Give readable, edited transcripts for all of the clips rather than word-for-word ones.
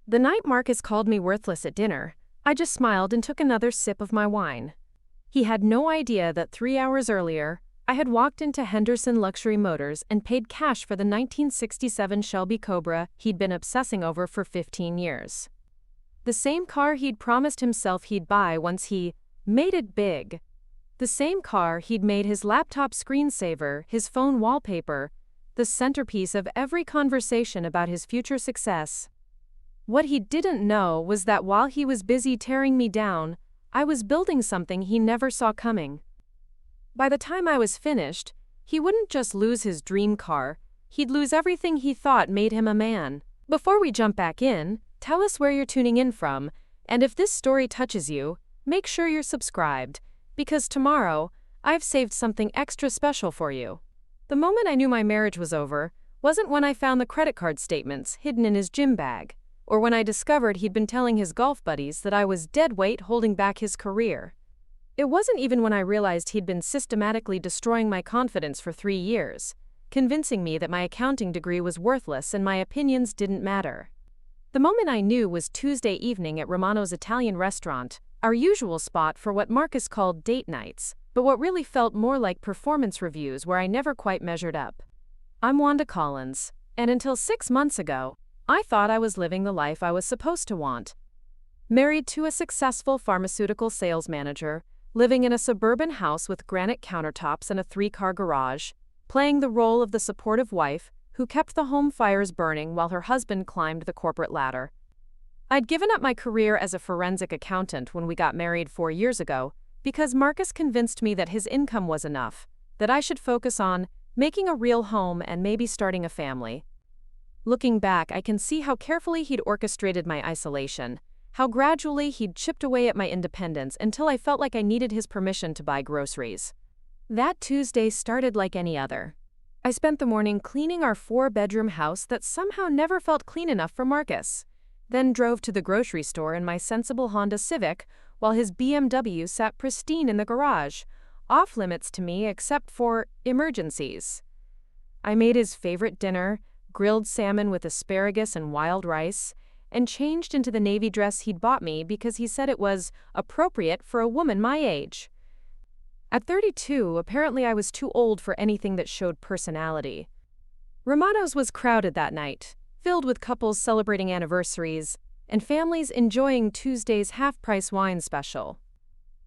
The night Marcus called me worthless at dinner, I just smiled and took another sip of my wine. He had no idea that 3 hours earlier, I had walked into Henderson Luxury Motors and paid cash for the 1967 Shelby Cobra he'd been obsessing over for 15 years. The same car he'd promised himself he'd buy once he made it big. The same car he'd made his laptop screensaver, his phone wallpaper, the centerpiece of every conversation about his future success. What he didn't know was that while he was busy tearing me down, I was building something he never saw coming. By the time I was finished, he wouldn't just lose his dream car, he'd lose everything he thought made him a man. Before we jump back in, tell us where you're tuning in from, and if this story touches you, make sure you're subscribed, because tomorrow, I've saved something extra special for you. The moment I knew my marriage was over wasn't when I found the credit card statements hidden in his gym bag, or when I discovered he'd been telling his golf buddies that I was dead weight holding back his career. It wasn't even when I realized he'd been systematically destroying my confidence for 3 years, convincing me that my accounting degree was worthless and my opinions didn't matter. The moment I knew was Tuesday evening at Romano's Italian restaurant, our usual spot for what Marcus called date nights, but what really felt more like performance reviews where I never quite measured up. I'm Wanda Collins, and until 6 months ago, I thought I was living the life I was supposed to want. Married to a successful pharmaceutical sales manager, living in a suburban house with granite countertops and a 3-car garage, playing the role of the supportive wife who kept the home fires burning while her husband climbed the corporate ladder. I'd given up my career as a forensic accountant when we got married 4 years ago because Marcus convinced me that his income was enough, that I should focus on making a real home and maybe starting a family. Looking back, I can see how carefully he'd orchestrated my isolation, how gradually he'd chipped away at my independence until I felt like I needed his permission to buy groceries. That Tuesday started like any other. I spent the morning cleaning our 4-bedroom house that somehow never felt clean enough for Marcus, then drove to the grocery store in my sensible Honda Civic while his BMW sat pristine in the garage, off-limits to me except for emergencies. I made his favorite dinner, grilled salmon with asparagus and wild rice, and changed into the navy dress he'd bought me because he said it was appropriate for a woman my age. At 32, apparently I was too old for anything that showed personality. Romano's was crowded that night, filled with couples celebrating anniversaries and families enjoying Tuesday's half-price wine special.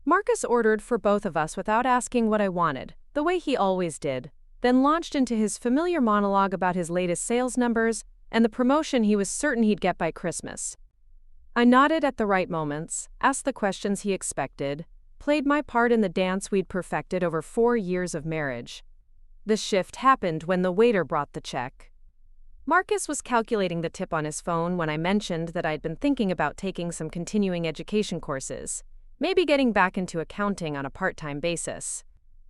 Marcus ordered for both of us without asking what I wanted, the way he always did, then launched into his familiar monologue about his latest sales numbers and the promotion he was certain he'd get by Christmas. I nodded at the right moments, asked the questions he expected, played my part in the dance we'd perfected over 4 years of marriage. The shift happened when the waiter brought the check. Marcus was calculating the tip on his phone when I mentioned that I'd been thinking about taking some continuing education courses, maybe getting back into accounting on a part-time basis.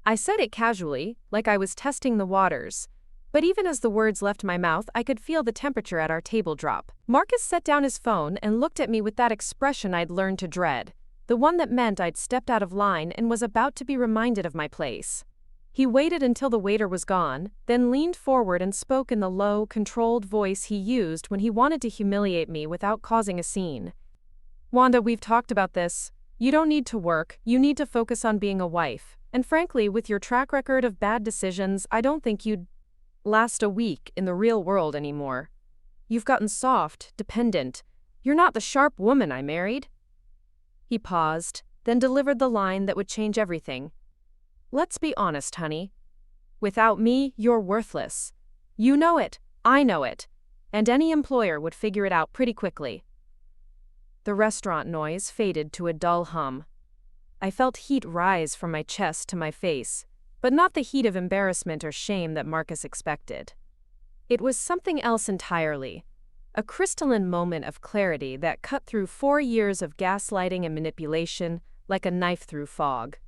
I said it casually, like I was testing the waters, but even as the words left my mouth, I could feel the temperature at our table drop. Marcus set down his phone and looked at me with that expression I'd learned to dread, the one that meant I'd stepped out of line and was about to be reminded of my place. He waited until the waiter was gone, then leaned forward and spoke in the low, controlled voice he used when he wanted to humiliate me without causing a scene. "Wanda, we've talked about this. You don't need to work, you need to focus on being a wife. And frankly, with your track record of bad decisions, I don't think you'd last a week in the real world anymore. You've gotten soft, dependent. You're not the sharp woman I married." He paused, then delivered the line that would change everything. "Let's be honest, honey. Without me, you're worthless. You know it, I know it, and any employer would figure it out pretty quickly." The restaurant noise faded to a dull hum. I felt heat rise from my chest to my face, but not the heat of embarrassment or shame that Marcus expected. It was something else entirely, a crystalline moment of clarity that cut through 4 years of gaslighting and manipulation like a knife through fog.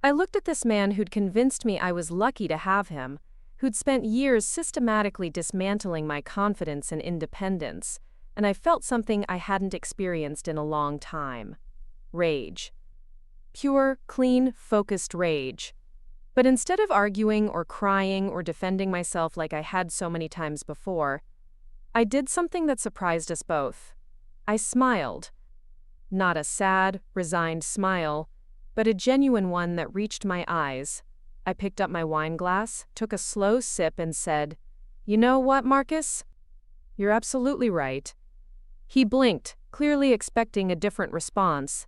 I looked at this man who'd convinced me I was lucky to have him, who'd spent years systematically dismantling my confidence and independence, and I felt something I hadn't experienced in a long time. Rage. Pure, clean, focused rage. But instead of arguing or crying or defending myself like I had so many times before, I did something that surprised us both. I smiled. Not a sad, resigned smile, but a genuine one that reached my eyes. I picked up my wine glass, took a slow sip, and said, "You know what, Marcus? You're absolutely right." He blinked, clearly expecting a different response.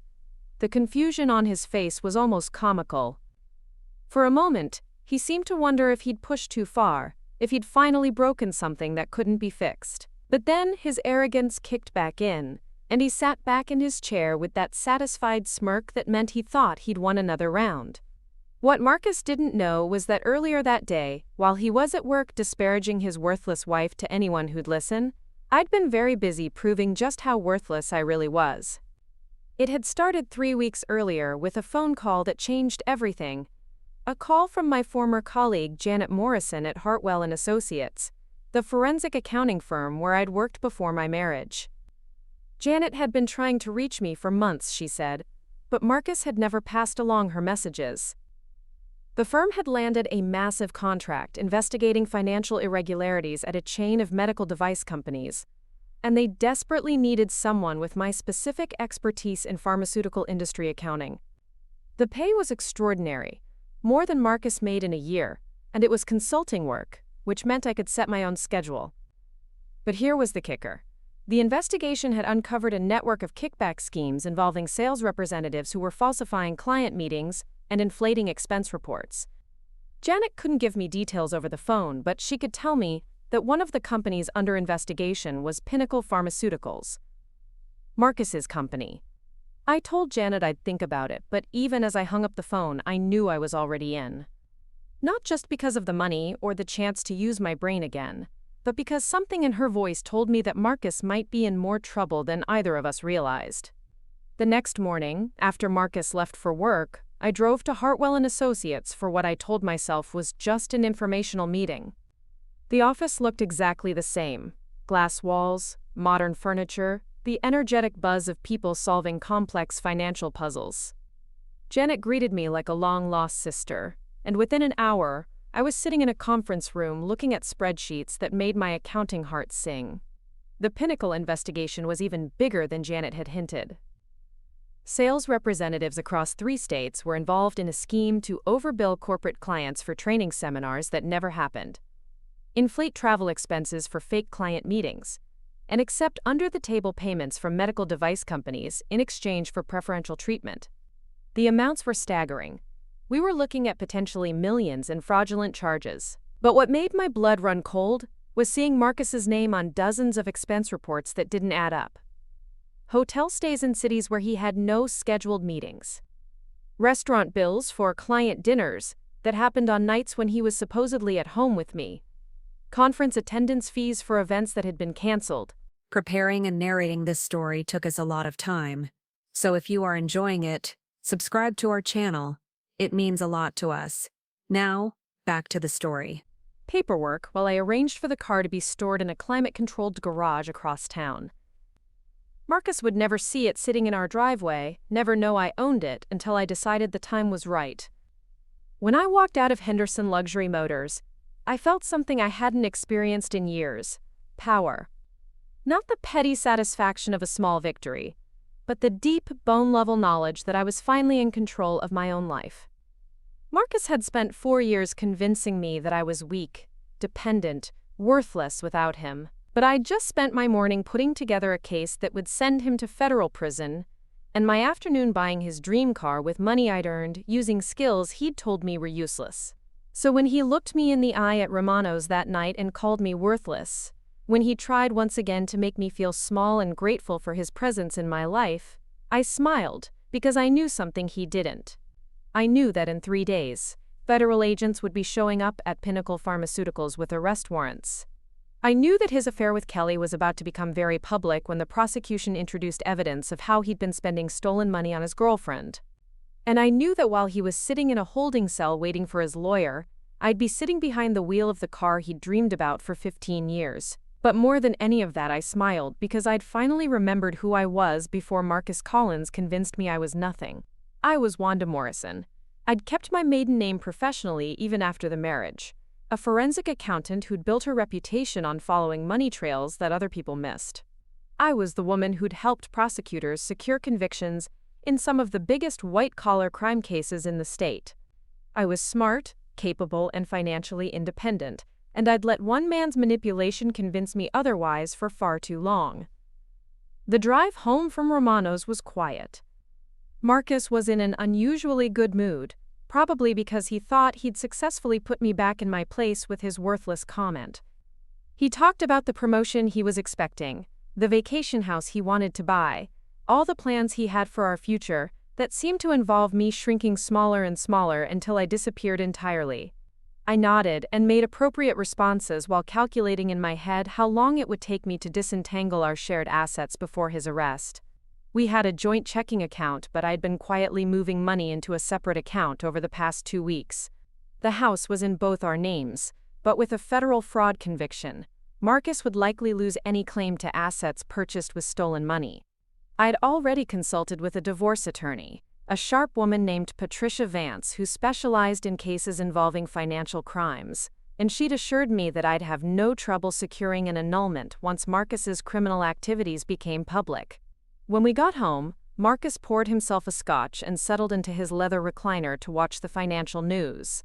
The confusion on his face was almost comical. For a moment, he seemed to wonder if he'd pushed too far, if he'd finally broken something that couldn't be fixed. But then his arrogance kicked back in, and he sat back in his chair with that satisfied smirk that meant he thought he'd won another round. What Marcus didn't know was that earlier that day, while he was at work disparaging his worthless wife to anyone who'd listen, I'd been very busy proving just how worthless I really was. It had started 3 weeks earlier with a phone call that changed everything. A call from my former colleague Janet Morrison at Hartwell & Associates, the forensic accounting firm where I'd worked before my marriage. Janet had been trying to reach me for months, she said, but Marcus had never passed along her messages. The firm had landed a massive contract investigating financial irregularities at a chain of medical device companies, and they desperately needed someone with my specific expertise in pharmaceutical industry accounting. The pay was extraordinary, more than Marcus made in a year, and it was consulting work, which meant I could set my own schedule. But here was the kicker. The investigation had uncovered a network of kickback schemes involving sales representatives who were falsifying client meetings and inflating expense reports. Janet couldn't give me details over the phone, but she could tell me that one of the companies under investigation was Pinnacle Pharmaceuticals, Marcus's company. I told Janet I'd think about it, but even as I hung up the phone, I knew I was already in. Not just because of the money or the chance to use my brain again, but because something in her voice told me that Marcus might be in more trouble than either of us realized. The next morning, after Marcus left for work, I drove to Hartwell & Associates for what I told myself was just an informational meeting. The office looked exactly the same. Glass walls, modern furniture, the energetic buzz of people solving complex financial puzzles. Janet greeted me like a long-lost sister, and within an hour, I was sitting in a conference room looking at spreadsheets that made my accounting heart sing. The Pinnacle investigation was even bigger than Janet had hinted. Sales representatives across 3 states were involved in a scheme to overbill corporate clients for training seminars that never happened, inflate travel expenses for fake client meetings, and accept under-the-table payments from medical device companies in exchange for preferential treatment. The amounts were staggering. We were looking at potentially millions in fraudulent charges. But what made my blood run cold was seeing Marcus's name on dozens of expense reports that didn't add up. Hotel stays in cities where he had no scheduled meetings. Restaurant bills for client dinners that happened on nights when he was supposedly at home with me. Conference attendance fees for events that had been canceled. Preparing and narrating this story took us a lot of time. So if you are enjoying it, subscribe to our channel. It means a lot to us. Now, back to the story. Paperwork while I arranged for the car to be stored in a climate-controlled garage across town. Marcus would never see it sitting in our driveway, never know I owned it until I decided the time was right. When I walked out of Henderson Luxury Motors, I felt something I hadn't experienced in years: power. Not the petty satisfaction of a small victory, but the deep, bone-level knowledge that I was finally in control of my own life. Marcus had spent 4 years convincing me that I was weak, dependent, worthless without him. But I'd just spent my morning putting together a case that would send him to federal prison, and my afternoon buying his dream car with money I'd earned using skills he'd told me were useless. So when he looked me in the eye at Romano's that night and called me worthless, when he tried once again to make me feel small and grateful for his presence in my life, I smiled because I knew something he didn't. I knew that in 3 days, federal agents would be showing up at Pinnacle Pharmaceuticals with arrest warrants. I knew that his affair with Kelly was about to become very public when the prosecution introduced evidence of how he'd been spending stolen money on his girlfriend. And I knew that while he was sitting in a holding cell waiting for his lawyer, I'd be sitting behind the wheel of the car he'd dreamed about for 15 years. But more than any of that, I smiled because I'd finally remembered who I was before Marcus Collins convinced me I was nothing. I was Wanda Morrison. I'd kept my maiden name professionally even after the marriage. A forensic accountant who'd built her reputation on following money trails that other people missed. I was the woman who'd helped prosecutors secure convictions in some of the biggest white-collar crime cases in the state. I was smart, capable, and financially independent, and I'd let one man's manipulation convince me otherwise for far too long. The drive home from Romano's was quiet. Marcus was in an unusually good mood, probably because he thought he'd successfully put me back in my place with his worthless comment. He talked about the promotion he was expecting, the vacation house he wanted to buy, all the plans he had for our future that seemed to involve me shrinking smaller and smaller until I disappeared entirely. I nodded and made appropriate responses while calculating in my head how long it would take me to disentangle our shared assets before his arrest. We had a joint checking account, but I'd been quietly moving money into a separate account over the past 2 weeks. The house was in both our names, but with a federal fraud conviction, Marcus would likely lose any claim to assets purchased with stolen money. I'd already consulted with a divorce attorney, a sharp woman named Patricia Vance who specialized in cases involving financial crimes, and she'd assured me that I'd have no trouble securing an annulment once Marcus's criminal activities became public. When we got home, Marcus poured himself a scotch and settled into his leather recliner to watch the financial news.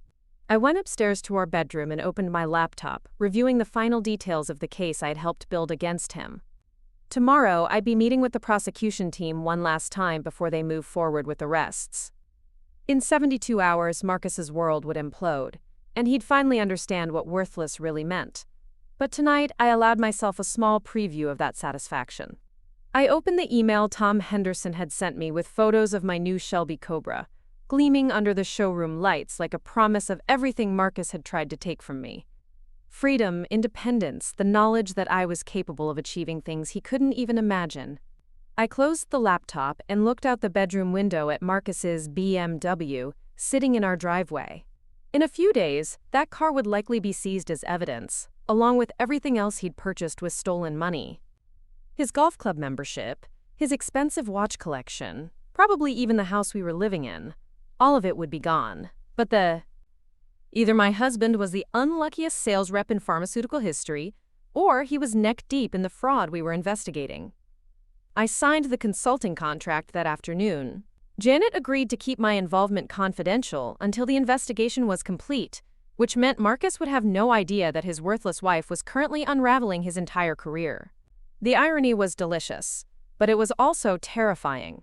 I went upstairs to our bedroom and opened my laptop, reviewing the final details of the case I'd helped build against him. Tomorrow, I'd be meeting with the prosecution team one last time before they move forward with arrests. In 72 hours, Marcus's world would implode, and he'd finally understand what worthless really meant. But tonight, I allowed myself a small preview of that satisfaction. I opened the email Tom Henderson had sent me with photos of my new Shelby Cobra, gleaming under the showroom lights like a promise of everything Marcus had tried to take from me. Freedom, independence, the knowledge that I was capable of achieving things he couldn't even imagine. I closed the laptop and looked out the bedroom window at Marcus's BMW sitting in our driveway. In a few days, that car would likely be seized as evidence, along with everything else he'd purchased with stolen money. His golf club membership, his expensive watch collection, probably even the house we were living in, all of it would be gone. But either my husband was the unluckiest sales rep in pharmaceutical history, or he was neck deep in the fraud we were investigating. I signed the consulting contract that afternoon. Janet agreed to keep my involvement confidential until the investigation was complete, which meant Marcus would have no idea that his worthless wife was currently unraveling his entire career. The irony was delicious, but it was also terrifying.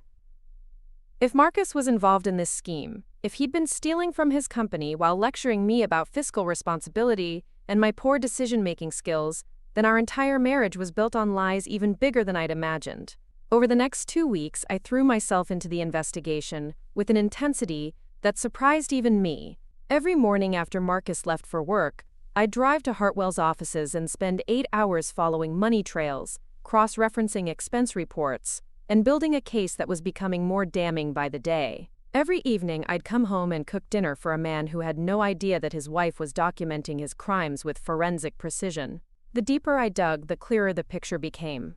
If Marcus was involved in this scheme, if he'd been stealing from his company while lecturing me about fiscal responsibility and my poor decision-making skills, then our entire marriage was built on lies even bigger than I'd imagined. Over the next 2 weeks, I threw myself into the investigation with an intensity that surprised even me. Every morning after Marcus left for work, I'd drive to Hartwell's offices and spend 8 hours following money trails, cross-referencing expense reports, and building a case that was becoming more damning by the day. Every evening, I'd come home and cook dinner for a man who had no idea that his wife was documenting his crimes with forensic precision. The deeper I dug, the clearer the picture became.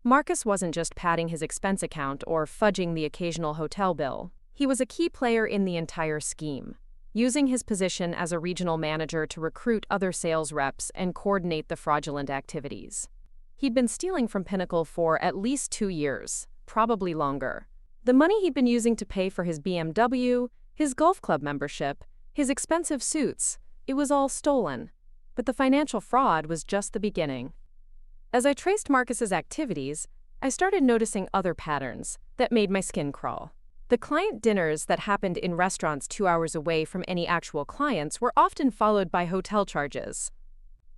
Marcus wasn't just padding his expense account or fudging the occasional hotel bill. He was a key player in the entire scheme, using his position as a regional manager to recruit other sales reps and coordinate the fraudulent activities. He'd been stealing from Pinnacle for at least 2 years, probably longer. The money he'd been using to pay for his BMW, his golf club membership, his expensive suits, it was all stolen. But the financial fraud was just the beginning. As I traced Marcus's activities, I started noticing other patterns that made my skin crawl. The client dinners that happened in restaurants 2 hours away from any actual clients were often followed by hotel charges.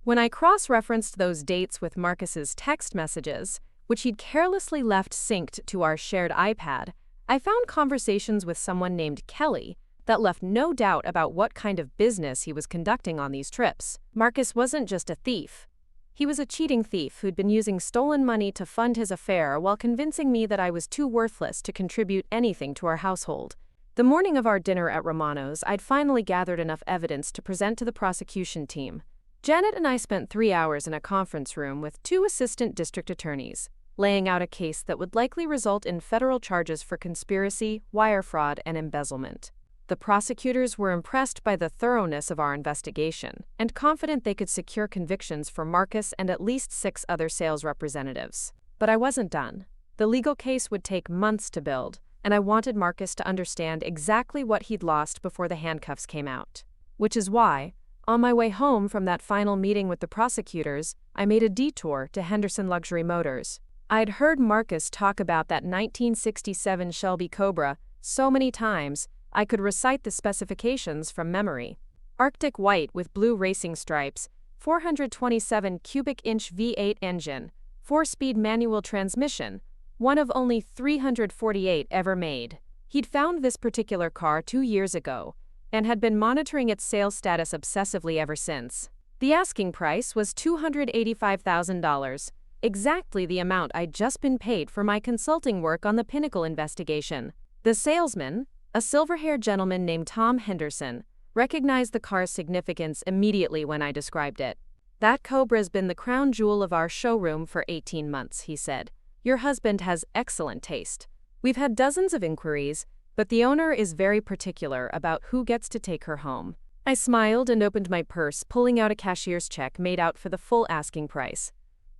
When I cross-referenced those dates with Marcus's text messages, which he'd carelessly left synced to our shared iPad, I found conversations with someone named Kelly that left no doubt about what kind of business he was conducting on these trips. Marcus wasn't just a thief. He was a cheating thief who'd been using stolen money to fund his affair while convincing me that I was too worthless to contribute anything to our household. The morning of our dinner at Romano's, I'd finally gathered enough evidence to present to the prosecution team. Janet and I spent 3 hours in a conference room with 2 assistant district attorneys, laying out a case that would likely result in federal charges for conspiracy, wire fraud, and embezzlement. The prosecutors were impressed by the thoroughness of our investigation and confident they could secure convictions for Marcus and at least 6 other sales representatives. But I wasn't done. The legal case would take months to build, and I wanted Marcus to understand exactly what he'd lost before the handcuffs came out. Which is why, on my way home from that final meeting with the prosecutors, I made a detour to Henderson Luxury Motors. I'd heard Marcus talk about that 1967 Shelby Cobra so many times, I could recite the specifications from memory. Arctic white with blue racing stripes, 427 cubic inch V8 engine, 4-speed manual transmission, one of only 348 ever made. He'd found this particular car 2 years ago and had been monitoring its sales status obsessively ever since. The asking price was $285,000, exactly the amount I'd just been paid for my consulting work on the Pinnacle investigation. The salesman, a silver-haired gentleman named Tom Henderson, recognized the car's significance immediately when I described it. "That Cobra's been the crown jewel of our showroom for 18 months, he said. "Your husband has excellent taste. We've had dozens of inquiries, but the owner is very particular about who gets to take her home." I smiled and opened my purse, pulling out a cashier's check made out for the full asking price.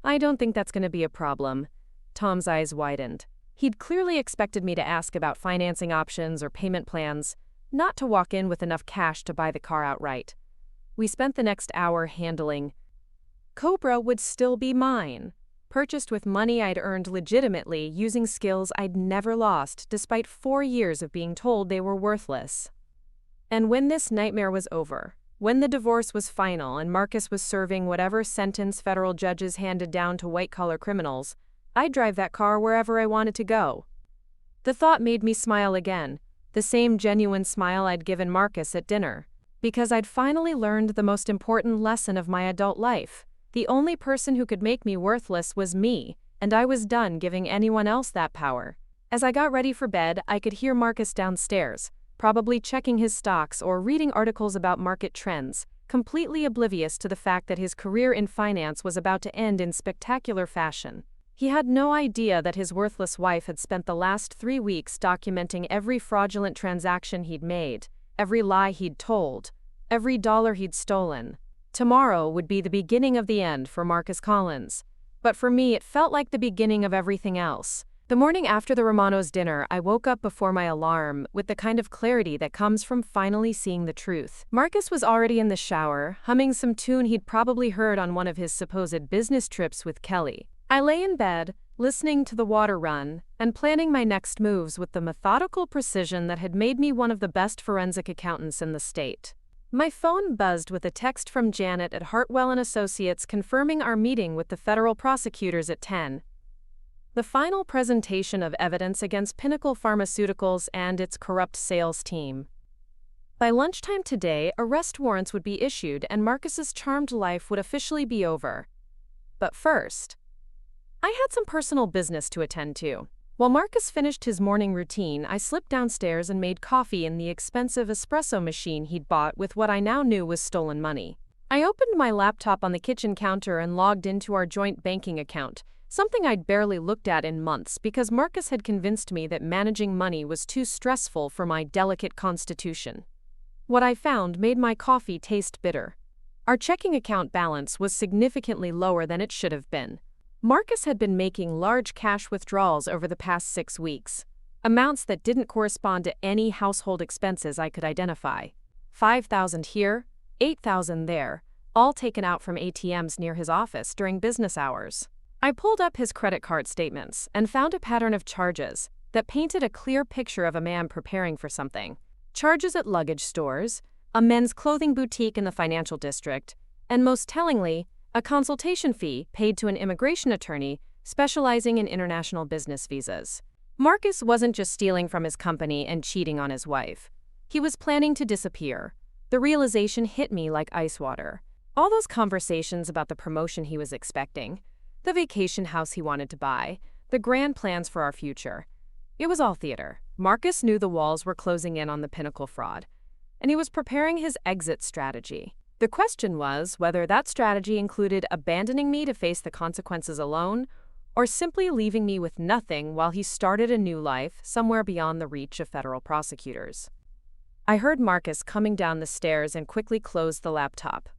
"I don't think that's going to be a problem." Tom's eyes widened. He'd clearly expected me to ask about financing options or payment plans, not to walk in with enough cash to buy the car outright. We spent the next hour handling. Cobra would still be mine, purchased with money I'd earned legitimately using skills I'd never lost despite 4 years of being told they were worthless. And when this nightmare was over, when the divorce was final and Marcus was serving whatever sentence federal judges handed down to white-collar criminals, I'd drive that car wherever I wanted to go. The thought made me smile again, the same genuine smile I'd given Marcus at dinner, because I'd finally learned the most important lesson of my adult life. The only person who could make me worthless was me, and I was done giving anyone else that power. As I got ready for bed, I could hear Marcus downstairs, probably checking his stocks or reading articles about market trends, completely oblivious to the fact that his career in finance was about to end in spectacular fashion. He had no idea that his worthless wife had spent the last 3 weeks documenting every fraudulent transaction he'd made, every lie he'd told, every dollar he'd stolen. Tomorrow would be the beginning of the end for Marcus Collins. But for me, it felt like the beginning of everything else. The morning after the Romano's dinner, I woke up before my alarm with the kind of clarity that comes from finally seeing the truth. Marcus was already in the shower, humming some tune he'd probably heard on one of his supposed business trips with Kelly. I lay in bed, listening to the water run, and planning my next moves with the methodical precision that had made me one of the best forensic accountants in the state. My phone buzzed with a text from Janet at Hartwell & Associates confirming our meeting with the federal prosecutors at 10. The final presentation of evidence against Pinnacle Pharmaceuticals and its corrupt sales team. By lunchtime today, arrest warrants would be issued and Marcus's charmed life would officially be over. But first, I had some personal business to attend to. While Marcus finished his morning routine, I slipped downstairs and made coffee in the expensive espresso machine he'd bought with what I now knew was stolen money. I opened my laptop on the kitchen counter and logged into our joint banking account, something I'd barely looked at in months because Marcus had convinced me that managing money was too stressful for my delicate constitution. What I found made my coffee taste bitter. Our checking account balance was significantly lower than it should have been. Marcus had been making large cash withdrawals over the past 6 weeks, amounts that didn't correspond to any household expenses I could identify. $5,000 here, $8,000 there, all taken out from ATMs near his office during business hours. I pulled up his credit card statements and found a pattern of charges that painted a clear picture of a man preparing for something. Charges at luggage stores, a men's clothing boutique in the financial district, and most tellingly, a consultation fee paid to an immigration attorney specializing in international business visas. Marcus wasn't just stealing from his company and cheating on his wife. He was planning to disappear. The realization hit me like ice water. All those conversations about the promotion he was expecting, the vacation house he wanted to buy, the grand plans for our future. It was all theater. Marcus knew the walls were closing in on the Pinnacle fraud, and he was preparing his exit strategy. The question was whether that strategy included abandoning me to face the consequences alone, or simply leaving me with nothing while he started a new life somewhere beyond the reach of federal prosecutors. I heard Marcus coming down the stairs and quickly closed the laptop.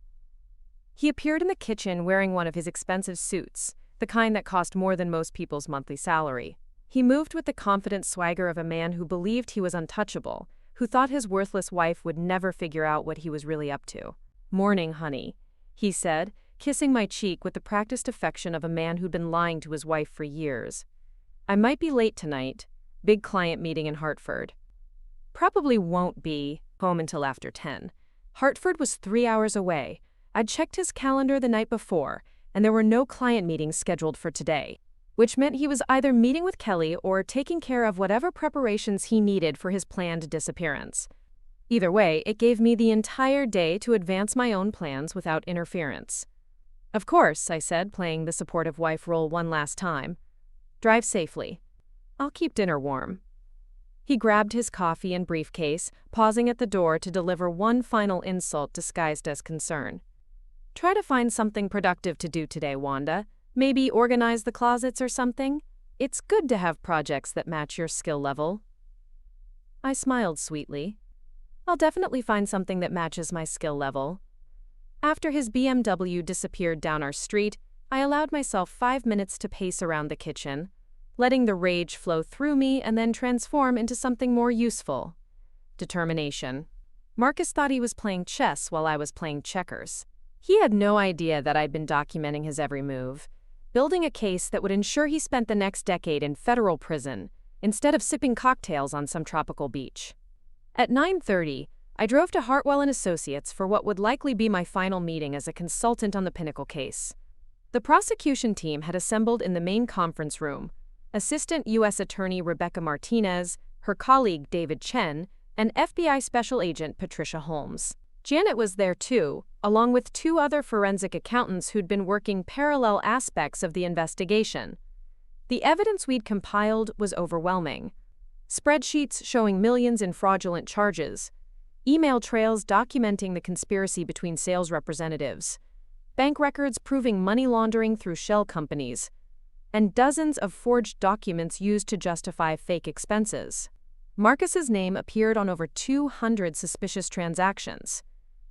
He appeared in the kitchen wearing one of his expensive suits, the kind that cost more than most people's monthly salary. He moved with the confident swagger of a man who believed he was untouchable, who thought his worthless wife would never figure out what he was really up to. "Morning, honey," he said, kissing my cheek with the practiced affection of a man who'd been lying to his wife for years. "I might be late tonight. Big client meeting in Hartford." "Probably won't be home until after 10. Hartford was 3 hours away. I'd checked his calendar the night before, and there were no client meetings scheduled for today, which meant he was either meeting with Kelly or taking care of whatever preparations he needed for his planned disappearance. Either way, it gave me the entire day to advance my own plans without interference. "Of course," I said, playing the supportive wife role one last time. "Drive safely. I'll keep dinner warm." He grabbed his coffee and briefcase, pausing at the door to deliver one final insult disguised as concern. "Try to find something productive to do today, Wanda. Maybe organize the closets or something. It's good to have projects that match your skill level." I smiled sweetly. "I'll definitely find something that matches my skill level." After his BMW disappeared down our street, I allowed myself 5 minutes to pace around the kitchen, letting the rage flow through me and then transform into something more useful. Determination. Marcus thought he was playing chess while I was playing checkers. He had no idea that I'd been documenting his every move, building a case that would ensure he spent the next decade in federal prison instead of sipping cocktails on some tropical beach. At 9:30, I drove to Hartwell & Associates for what would likely be my final meeting as a consultant on the Pinnacle case. The prosecution team had assembled in the main conference room: Assistant U.S. Attorney Rebecca Martinez, her colleague David Chen, and FBI Special Agent Patricia Holmes. Janet was there too, along with 2 other forensic accountants who'd been working parallel aspects of the investigation. The evidence we'd compiled was overwhelming. Spreadsheets showing millions in fraudulent charges, email trails documenting the conspiracy between sales representatives, bank records proving money laundering through shell companies, and dozens of forged documents used to justify fake expenses. Marcus's name appeared on over 200 suspicious transactions,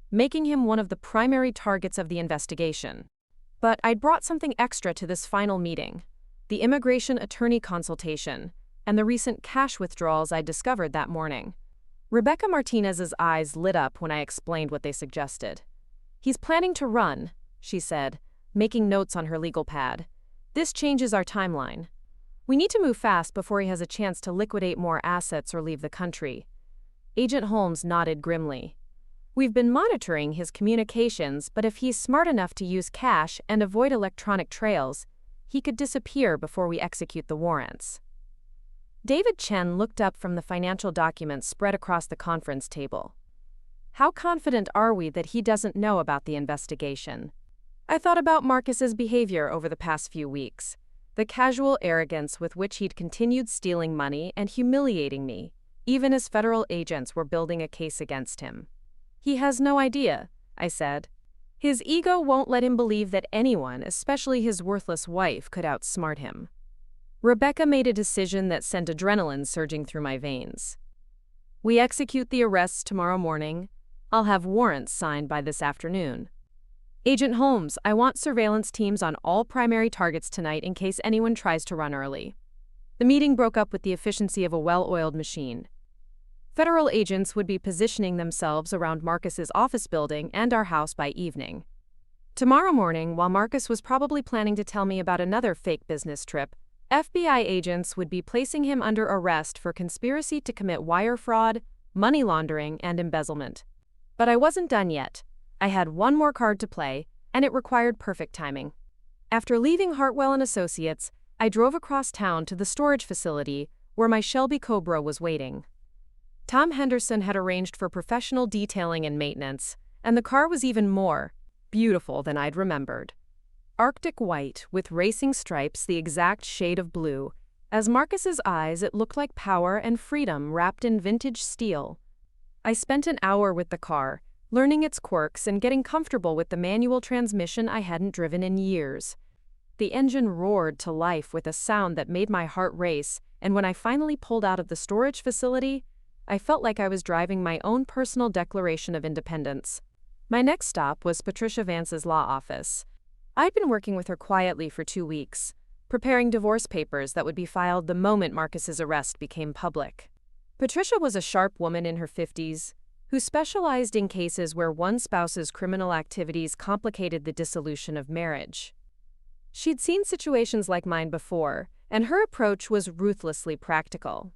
making him one of the primary targets of the investigation. But I'd brought something extra to this final meeting: the immigration attorney consultation and the recent cash withdrawals I discovered that morning. Rebecca Martinez's eyes lit up when I explained what they suggested. "He's planning to run," she said, making notes on her legal pad. "This changes our timeline. We need to move fast before he has a chance to liquidate more assets or leave the country." Agent Holmes nodded grimly. "We've been monitoring his communications, but if he's smart enough to use cash and avoid electronic trails, he could disappear before we execute the warrants." David Chen looked up from the financial documents spread across the conference table. "How confident are we that he doesn't know about the investigation?" I thought about Marcus's behavior over the past few weeks, the casual arrogance with which he'd continued stealing money and humiliating me, even as federal agents were building a case against him. "He has no idea," I said. "His ego won't let him believe that anyone, especially his worthless wife, could outsmart him." Rebecca made a decision that sent adrenaline surging through my veins. "We execute the arrests tomorrow morning. I'll have warrants signed by this afternoon. Agent Holmes, I want surveillance teams on all primary targets tonight in case anyone tries to run early." The meeting broke up with the efficiency of a well-oiled machine. Federal agents would be positioning themselves around Marcus's office building and our house by evening. Tomorrow morning, while Marcus was probably planning to tell me about another fake business trip, FBI agents would be placing him under arrest for conspiracy to commit wire fraud, money laundering, and embezzlement. But I wasn't done yet. I had one more card to play, and it required perfect timing. After leaving Hartwell & Associates, I drove across town to the storage facility where my Shelby Cobra was waiting. Tom Henderson had arranged for professional detailing and maintenance, and the car was even more beautiful than I'd remembered. Arctic white with racing stripes the exact shade of blue. As Marcus's eyes, it looked like power and freedom wrapped in vintage steel. I spent an hour with the car, learning its quirks and getting comfortable with the manual transmission I hadn't driven in years. The engine roared to life with a sound that made my heart race, and when I finally pulled out of the storage facility, I felt like I was driving my own personal Declaration of Independence. My next stop was Patricia Vance's law office. I'd been working with her quietly for 2 weeks, preparing divorce papers that would be filed the moment Marcus's arrest became public. Patricia was a sharp woman in her 50s, who specialized in cases where one spouse's criminal activities complicated the dissolution of marriage. She'd seen situations like mine before, and her approach was ruthlessly practical.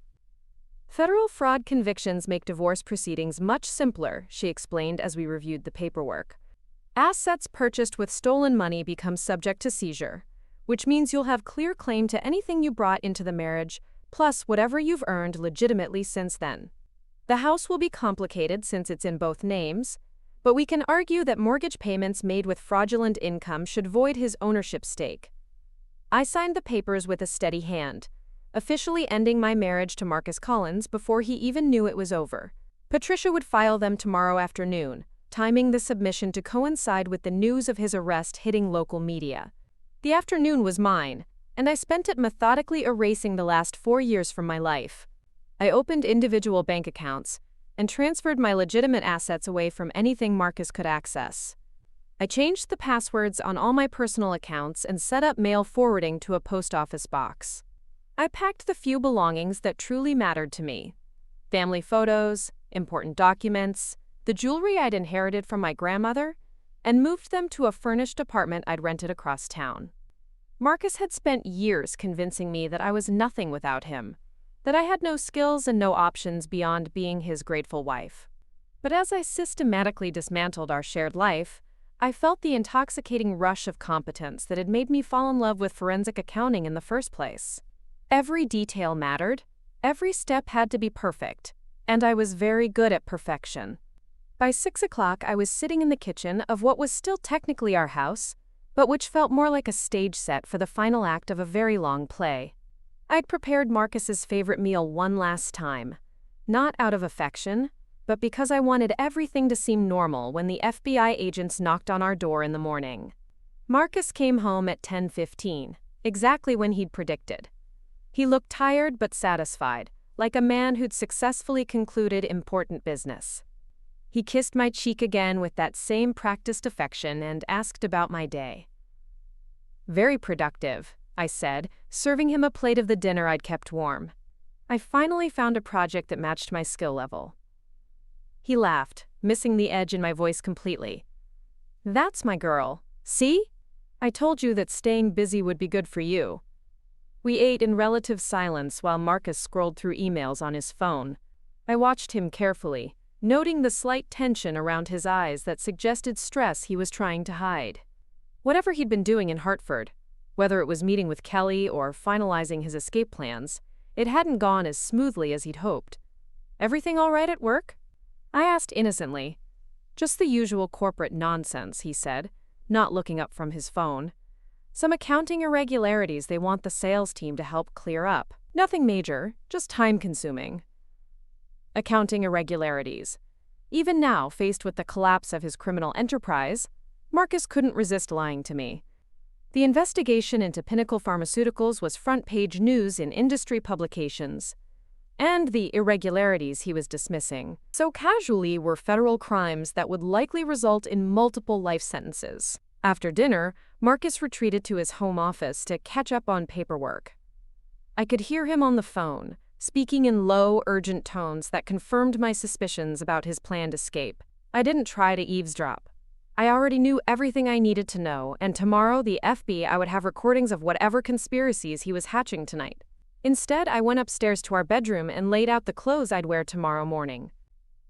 Federal fraud convictions make divorce proceedings much simpler, she explained as we reviewed the paperwork. Assets purchased with stolen money become subject to seizure, which means you'll have clear claim to anything you brought into the marriage, plus whatever you've earned legitimately since then. The house will be complicated since it's in both names, but we can argue that mortgage payments made with fraudulent income should void his ownership stake. I signed the papers with a steady hand, officially ending my marriage to Marcus Collins before he even knew it was over. Patricia would file them tomorrow afternoon, timing the submission to coincide with the news of his arrest hitting local media. The afternoon was mine, and I spent it methodically erasing the last 4 years from my life. I opened individual bank accounts and transferred my legitimate assets away from anything Marcus could access. I changed the passwords on all my personal accounts and set up mail forwarding to a post office box. I packed the few belongings that truly mattered to me: family photos, important documents, the jewelry I'd inherited from my grandmother, and moved them to a furnished apartment I'd rented across town. Marcus had spent years convincing me that I was nothing without him, that I had no skills and no options beyond being his grateful wife. But as I systematically dismantled our shared life, I felt the intoxicating rush of competence that had made me fall in love with forensic accounting in the first place. Every detail mattered, every step had to be perfect, and I was very good at perfection. By 6 o'clock, I was sitting in the kitchen of what was still technically our house, but which felt more like a stage set for the final act of a very long play. I'd prepared Marcus's favorite meal one last time, not out of affection, but because I wanted everything to seem normal when the FBI agents knocked on our door in the morning. Marcus came home at 10:15, exactly when he'd predicted. He looked tired but satisfied, like a man who'd successfully concluded important business. He kissed my cheek again with that same practiced affection and asked about my day. "Very productive," I said, serving him a plate of the dinner I'd kept warm. "I finally found a project that matched my skill level." He laughed, missing the edge in my voice completely. "That's my girl. See? I told you that staying busy would be good for you." We ate in relative silence while Marcus scrolled through emails on his phone. I watched him carefully, noting the slight tension around his eyes that suggested stress he was trying to hide. Whatever he'd been doing in Hartford, whether it was meeting with Kelly or finalizing his escape plans, it hadn't gone as smoothly as he'd hoped. "Everything all right at work?" I asked innocently. "Just the usual corporate nonsense," he said, not looking up from his phone. "Some accounting irregularities they want the sales team to help clear up. Nothing major, just time-consuming." Accounting irregularities. Even now, faced with the collapse of his criminal enterprise, Marcus couldn't resist lying to me. The investigation into Pinnacle Pharmaceuticals was front-page news in industry publications, and the irregularities he was dismissing so casually were federal crimes that would likely result in multiple life sentences. After dinner, Marcus retreated to his home office to catch up on paperwork. I could hear him on the phone, speaking in low, urgent tones that confirmed my suspicions about his planned escape. I didn't try to eavesdrop. I already knew everything I needed to know, and tomorrow the FBI would have recordings of whatever conspiracies he was hatching tonight. Instead, I went upstairs to our bedroom and laid out the clothes I'd wear tomorrow morning.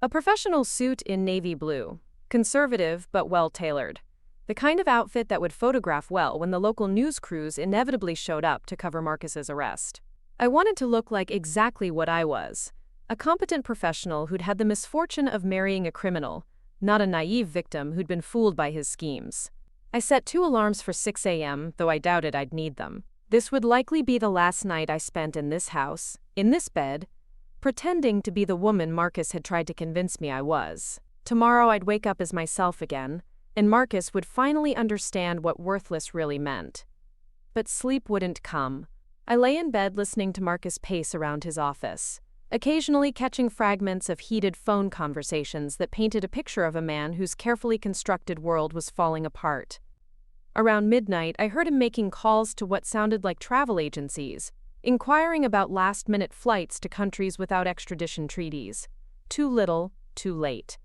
A professional suit in navy blue, conservative but well-tailored. The kind of outfit that would photograph well when the local news crews inevitably showed up to cover Marcus's arrest. I wanted to look like exactly what I was, a competent professional who'd had the misfortune of marrying a criminal, not a naive victim who'd been fooled by his schemes. I set 2 alarms for 6 a.m., though I doubted I'd need them. This would likely be the last night I spent in this house, in this bed, pretending to be the woman Marcus had tried to convince me I was. Tomorrow I'd wake up as myself again, and Marcus would finally understand what worthless really meant. But sleep wouldn't come. I lay in bed listening to Marcus pace around his office, occasionally catching fragments of heated phone conversations that painted a picture of a man whose carefully constructed world was falling apart. Around midnight, I heard him making calls to what sounded like travel agencies, inquiring about last-minute flights to countries without extradition treaties. Too little, too late.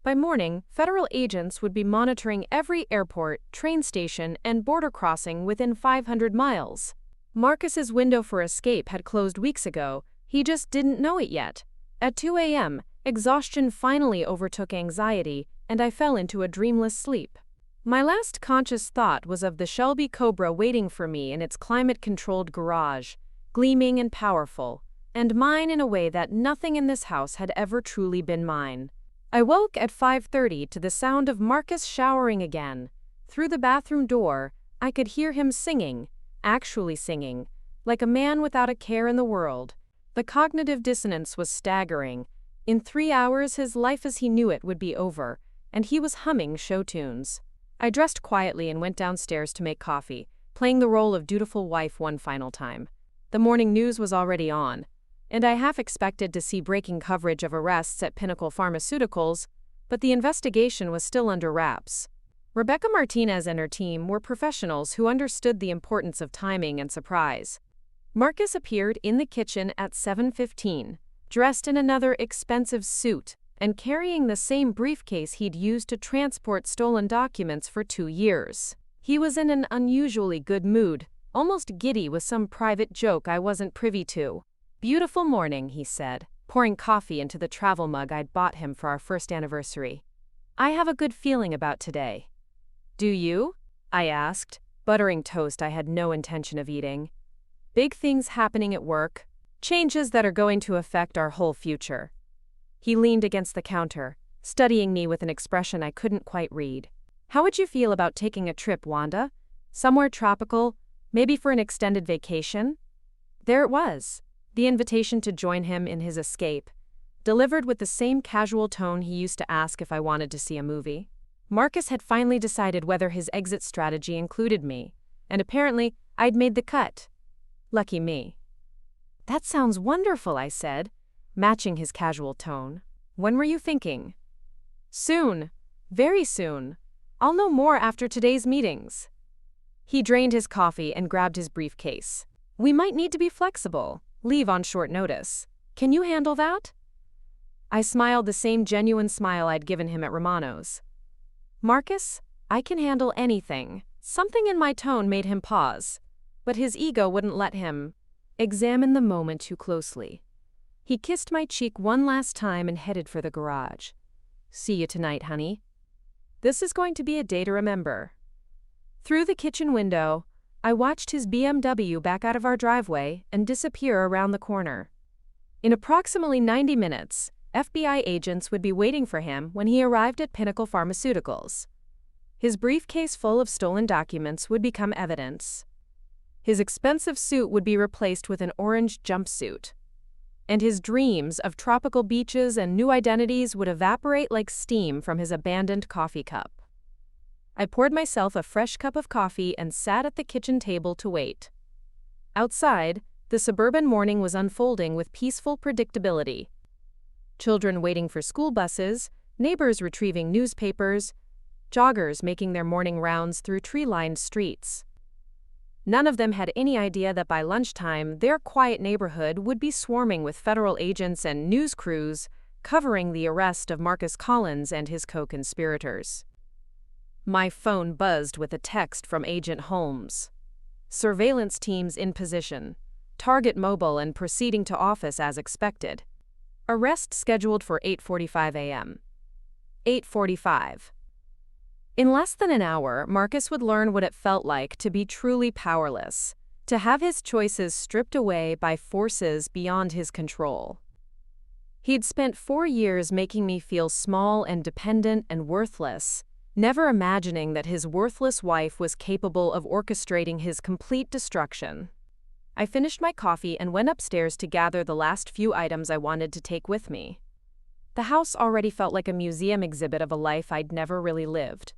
By morning, federal agents would be monitoring every airport, train station, and border crossing within 500 miles. Marcus's window for escape had closed weeks ago, he just didn't know it yet. At 2 a.m., exhaustion finally overtook anxiety, and I fell into a dreamless sleep. My last conscious thought was of the Shelby Cobra waiting for me in its climate-controlled garage, gleaming and powerful, and mine in a way that nothing in this house had ever truly been mine. I woke at 5:30 to the sound of Marcus showering again. Through the bathroom door, I could hear him singing, actually singing, like a man without a care in the world. The cognitive dissonance was staggering. In 3 hours, his life as he knew it would be over, and he was humming show tunes. I dressed quietly and went downstairs to make coffee, playing the role of dutiful wife one final time. The morning news was already on, and I half expected to see breaking coverage of arrests at Pinnacle Pharmaceuticals, but the investigation was still under wraps. Rebecca Martinez and her team were professionals who understood the importance of timing and surprise. Marcus appeared in the kitchen at 7:15, dressed in another expensive suit and carrying the same briefcase he'd used to transport stolen documents for 2 years. He was in an unusually good mood, almost giddy with some private joke I wasn't privy to. "Beautiful morning," he said, pouring coffee into the travel mug I'd bought him for our first anniversary. "I have a good feeling about today." "Do you?" I asked, buttering toast I had no intention of eating. "Big things happening at work, changes that are going to affect our whole future." He leaned against the counter, studying me with an expression I couldn't quite read. "How would you feel about taking a trip, Wanda? Somewhere tropical, maybe for an extended vacation?" There it was, the invitation to join him in his escape, delivered with the same casual tone he used to ask if I wanted to see a movie. Marcus had finally decided whether his exit strategy included me, and apparently I'd made the cut. Lucky me. "That sounds wonderful," I said, matching his casual tone. "When were you thinking?" "Soon. Very soon. I'll know more after today's meetings." He drained his coffee and grabbed his briefcase. "We might need to be flexible, leave on short notice. Can you handle that?" I smiled the same genuine smile I'd given him at Romano's. "Marcus, I can handle anything." Something in my tone made him pause, but his ego wouldn't let him examine the moment too closely. He kissed my cheek one last time and headed for the garage. "See you tonight, honey. This is going to be a day to remember." Through the kitchen window, I watched his BMW back out of our driveway and disappear around the corner. In approximately 90 minutes, FBI agents would be waiting for him when he arrived at Pinnacle Pharmaceuticals. His briefcase full of stolen documents would become evidence. His expensive suit would be replaced with an orange jumpsuit. And his dreams of tropical beaches and new identities would evaporate like steam from his abandoned coffee cup. I poured myself a fresh cup of coffee and sat at the kitchen table to wait. Outside, the suburban morning was unfolding with peaceful predictability. Children waiting for school buses, neighbors retrieving newspapers, joggers making their morning rounds through tree-lined streets. None of them had any idea that by lunchtime, their quiet neighborhood would be swarming with federal agents and news crews covering the arrest of Wanda Collins and his co-conspirators. My phone buzzed with a text from Agent Holmes. "Surveillance teams in position. Target mobile and proceeding to office as expected. Arrest scheduled for 8:45 a.m. 8:45. In less than an hour, Marcus would learn what it felt like to be truly powerless, to have his choices stripped away by forces beyond his control. He'd spent 4 years making me feel small and dependent and worthless, never imagining that his worthless wife was capable of orchestrating his complete destruction. I finished my coffee and went upstairs to gather the last few items I wanted to take with me. The house already felt like a museum exhibit of a life I'd never really lived,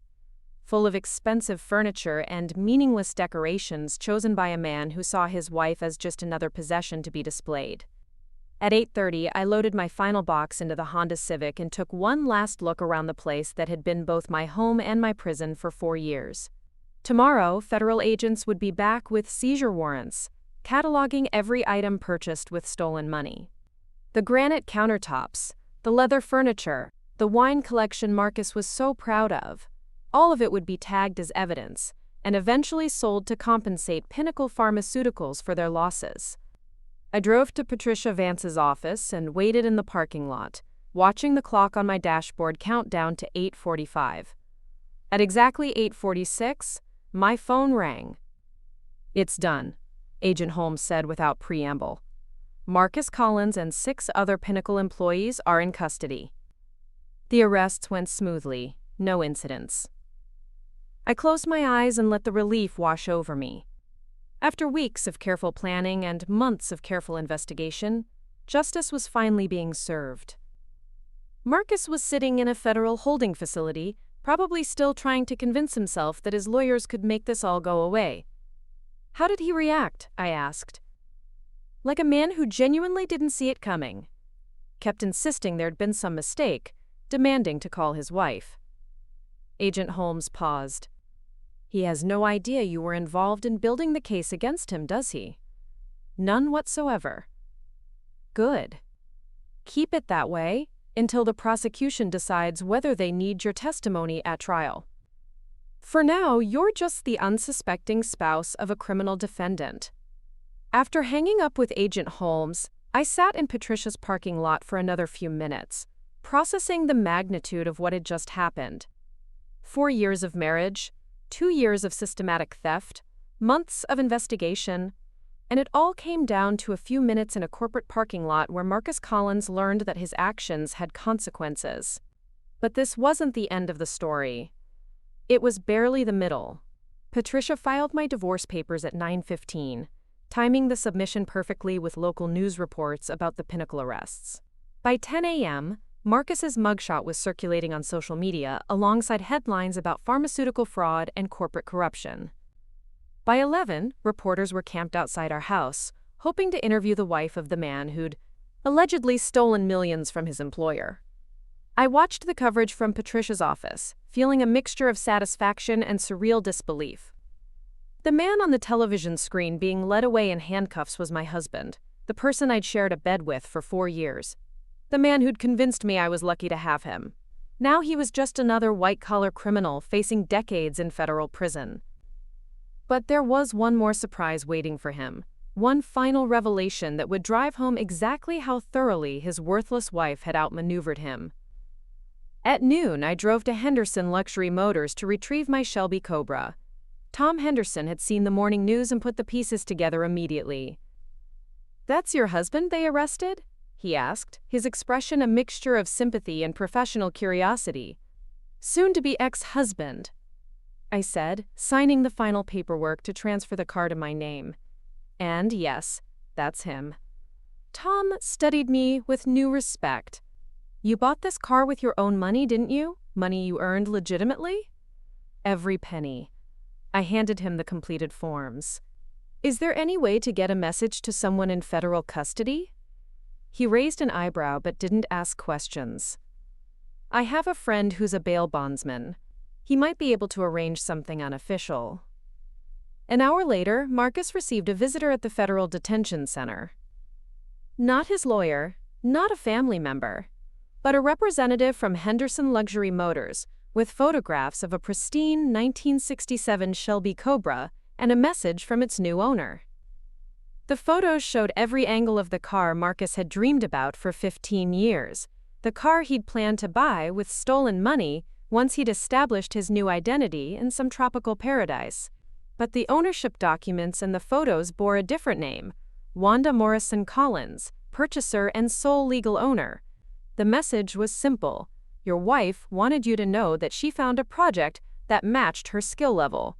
full of expensive furniture and meaningless decorations chosen by a man who saw his wife as just another possession to be displayed. At 8:30, I loaded my final box into the Honda Civic and took one last look around the place that had been both my home and my prison for 4 years. Tomorrow, federal agents would be back with seizure warrants, cataloging every item purchased with stolen money. The granite countertops, the leather furniture, the wine collection Marcus was so proud of, all of it would be tagged as evidence and eventually sold to compensate Pinnacle Pharmaceuticals for their losses. I drove to Patricia Vance's office and waited in the parking lot, watching the clock on my dashboard count down to 8:45. At exactly 8:46, my phone rang. "It's done," Agent Holmes said without preamble. "Marcus Collins and 6 other Pinnacle employees are in custody." The arrests went smoothly, no incidents. I closed my eyes and let the relief wash over me. After weeks of careful planning and months of careful investigation, justice was finally being served. Marcus was sitting in a federal holding facility, probably still trying to convince himself that his lawyers could make this all go away. "How did he react?" I asked. "Like a man who genuinely didn't see it coming. Kept insisting there'd been some mistake, demanding to call his wife." Agent Holmes paused. "He has no idea you were involved in building the case against him, does he?" "None whatsoever." "Good. Keep it that way until the prosecution decides whether they need your testimony at trial. For now, you're just the unsuspecting spouse of a criminal defendant." After hanging up with Agent Holmes, I sat in Patricia's parking lot for another few minutes, processing the magnitude of what had just happened. 4 years of marriage, 2 years of systematic theft, months of investigation, and it all came down to a few minutes in a corporate parking lot where Marcus Collins learned that his actions had consequences. But this wasn't the end of the story. It was barely the middle. Patricia filed my divorce papers at 9:15, timing the submission perfectly with local news reports about the Pinnacle arrests. By 10 a.m., Marcus's mugshot was circulating on social media alongside headlines about pharmaceutical fraud and corporate corruption. By 11, reporters were camped outside our house, hoping to interview the wife of the man who'd allegedly stolen millions from his employer. I watched the coverage from Patricia's office, feeling a mixture of satisfaction and surreal disbelief. The man on the television screen being led away in handcuffs was my husband, the person I'd shared a bed with for 4 years. The man who'd convinced me I was lucky to have him. Now he was just another white-collar criminal facing decades in federal prison. But there was one more surprise waiting for him, one final revelation that would drive home exactly how thoroughly his worthless wife had outmaneuvered him. At noon, I drove to Henderson Luxury Motors to retrieve my Shelby Cobra. Tom Henderson had seen the morning news and put the pieces together immediately. "That's your husband they arrested?" he asked, his expression a mixture of sympathy and professional curiosity. "Soon-to-be ex-husband," I said, signing the final paperwork to transfer the car to my name. "And yes, that's him." Tom studied me with new respect. "You bought this car with your own money, didn't you? Money you earned legitimately?" "Every penny." I handed him the completed forms. "Is there any way to get a message to someone in federal custody?" He raised an eyebrow but didn't ask questions. "I have a friend who's a bail bondsman. He might be able to arrange something unofficial." An hour later, Marcus received a visitor at the Federal Detention Center. Not his lawyer, not a family member, but a representative from Henderson Luxury Motors, with photographs of a pristine 1967 Shelby Cobra and a message from its new owner. The photos showed every angle of the car Marcus had dreamed about for 15 years, the car he'd planned to buy with stolen money once he'd established his new identity in some tropical paradise. But the ownership documents and the photos bore a different name: Wanda Collins, purchaser and sole legal owner. The message was simple: your wife wanted you to know that she found a project that matched her skill level.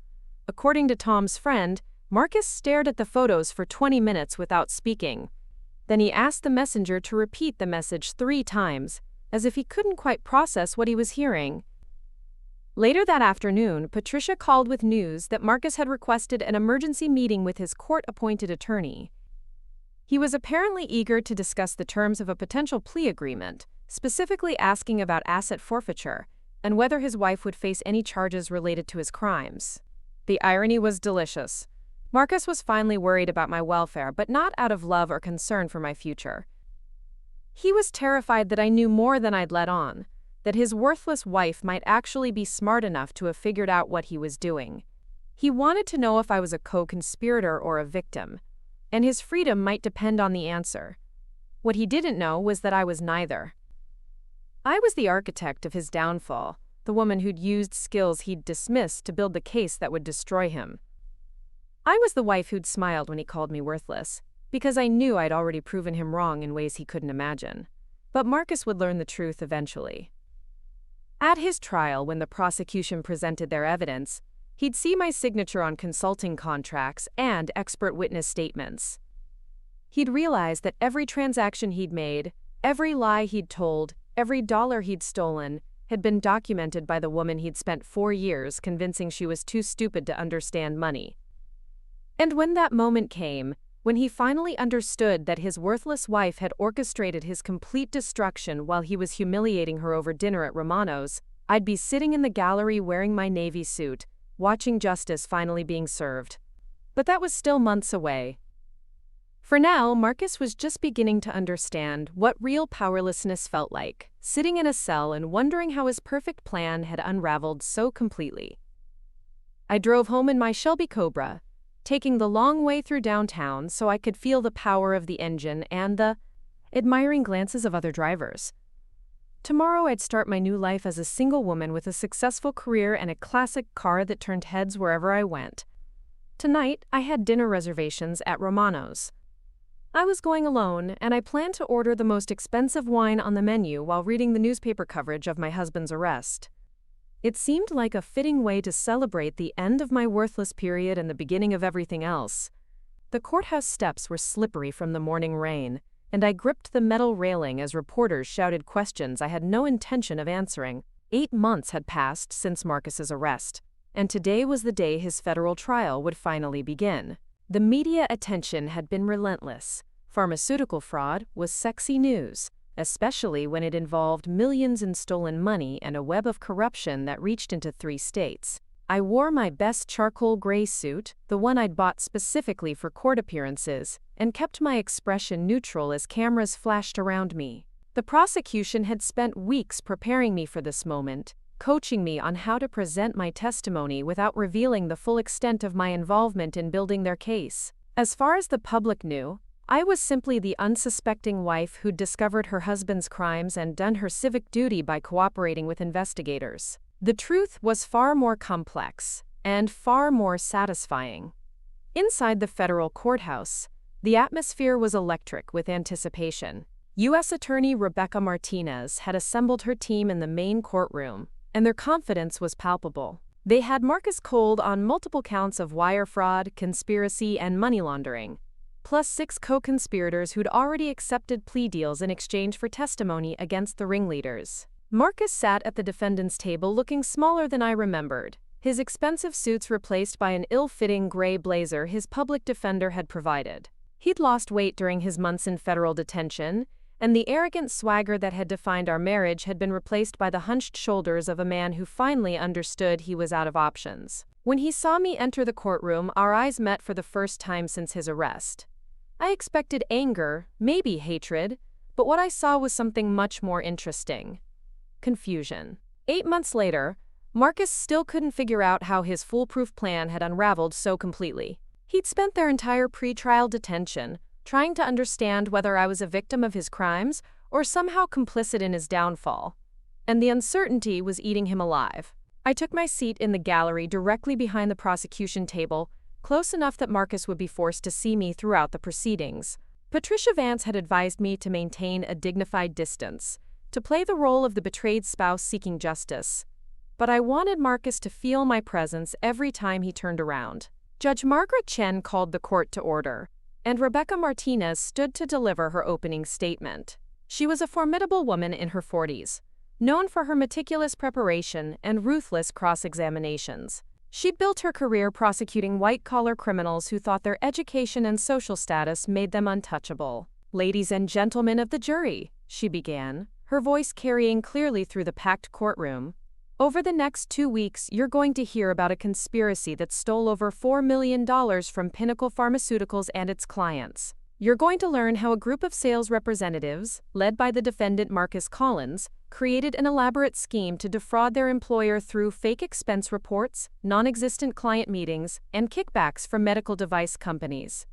According to Tom's friend, Marcus stared at the photos for 20 minutes without speaking. Then he asked the messenger to repeat the message 3 times, as if he couldn't quite process what he was hearing. Later that afternoon, Patricia called with news that Marcus had requested an emergency meeting with his court-appointed attorney. He was apparently eager to discuss the terms of a potential plea agreement, specifically asking about asset forfeiture and whether his wife would face any charges related to his crimes. The irony was delicious. Marcus was finally worried about my welfare, but not out of love or concern for my future. He was terrified that I knew more than I'd let on, that his worthless wife might actually be smart enough to have figured out what he was doing. He wanted to know if I was a co-conspirator or a victim, and his freedom might depend on the answer. What he didn't know was that I was neither. I was the architect of his downfall, the woman who'd used skills he'd dismissed to build the case that would destroy him. I was the wife who'd smiled when he called me worthless, because I knew I'd already proven him wrong in ways he couldn't imagine. But Marcus would learn the truth eventually. At his trial, when the prosecution presented their evidence, he'd see my signature on consulting contracts and expert witness statements. He'd realize that every transaction he'd made, every lie he'd told, every dollar he'd stolen, had been documented by the woman he'd spent 4 years convincing she was too stupid to understand money. And when that moment came, when he finally understood that his worthless wife had orchestrated his complete destruction while he was humiliating her over dinner at Romano's, I'd be sitting in the gallery wearing my navy suit, watching justice finally being served. But that was still months away. For now, Marcus was just beginning to understand what real powerlessness felt like, sitting in a cell and wondering how his perfect plan had unraveled so completely. I drove home in my Shelby Cobra, taking the long way through downtown so I could feel the power of the engine and the admiring glances of other drivers. Tomorrow I'd start my new life as a single woman with a successful career and a classic car that turned heads wherever I went. Tonight, I had dinner reservations at Romano's. I was going alone, and I planned to order the most expensive wine on the menu while reading the newspaper coverage of my husband's arrest. It seemed like a fitting way to celebrate the end of my worthless period and the beginning of everything else. The courthouse steps were slippery from the morning rain, and I gripped the metal railing as reporters shouted questions I had no intention of answering. 8 months had passed since Marcus's arrest, and today was the day his federal trial would finally begin. The media attention had been relentless. Pharmaceutical fraud was sexy news, especially when it involved millions in stolen money and a web of corruption that reached into 3 states. I wore my best charcoal gray suit, the one I'd bought specifically for court appearances, and kept my expression neutral as cameras flashed around me. The prosecution had spent weeks preparing me for this moment, coaching me on how to present my testimony without revealing the full extent of my involvement in building their case. As far as the public knew, I was simply the unsuspecting wife who'd discovered her husband's crimes and done her civic duty by cooperating with investigators. The truth was far more complex and far more satisfying. Inside the federal courthouse, the atmosphere was electric with anticipation. U.S. Attorney Rebecca Martinez had assembled her team in the main courtroom, and their confidence was palpable. They had Marcus cold on multiple counts of wire fraud, conspiracy, and money laundering, plus 6 co-conspirators who'd already accepted plea deals in exchange for testimony against the ringleaders. Marcus sat at the defendant's table looking smaller than I remembered, his expensive suits replaced by an ill-fitting gray blazer his public defender had provided. He'd lost weight during his months in federal detention, and the arrogant swagger that had defined our marriage had been replaced by the hunched shoulders of a man who finally understood he was out of options. When he saw me enter the courtroom, our eyes met for the first time since his arrest. I expected anger, maybe hatred, but what I saw was something much more interesting. Confusion. 8 months later, Marcus still couldn't figure out how his foolproof plan had unraveled so completely. He'd spent their entire pre-trial detention trying to understand whether I was a victim of his crimes or somehow complicit in his downfall, and the uncertainty was eating him alive. I took my seat in the gallery directly behind the prosecution table, close enough that Marcus would be forced to see me throughout the proceedings. Patricia Vance had advised me to maintain a dignified distance, to play the role of the betrayed spouse seeking justice, but I wanted Marcus to feel my presence every time he turned around. Judge Margaret Chen called the court to order, and Rebecca Martinez stood to deliver her opening statement. She was a formidable woman in her 40s, known for her meticulous preparation and ruthless cross-examinations. She'd built her career prosecuting white-collar criminals who thought their education and social status made them untouchable. "Ladies and gentlemen of the jury," she began, her voice carrying clearly through the packed courtroom, Over the next 2 weeks, you're going to hear about a conspiracy that stole over $4 million from Pinnacle Pharmaceuticals and its clients. You're going to learn how a group of sales representatives, led by the defendant Marcus Collins, created an elaborate scheme to defraud their employer through fake expense reports, non-existent client meetings, and kickbacks from medical device companies.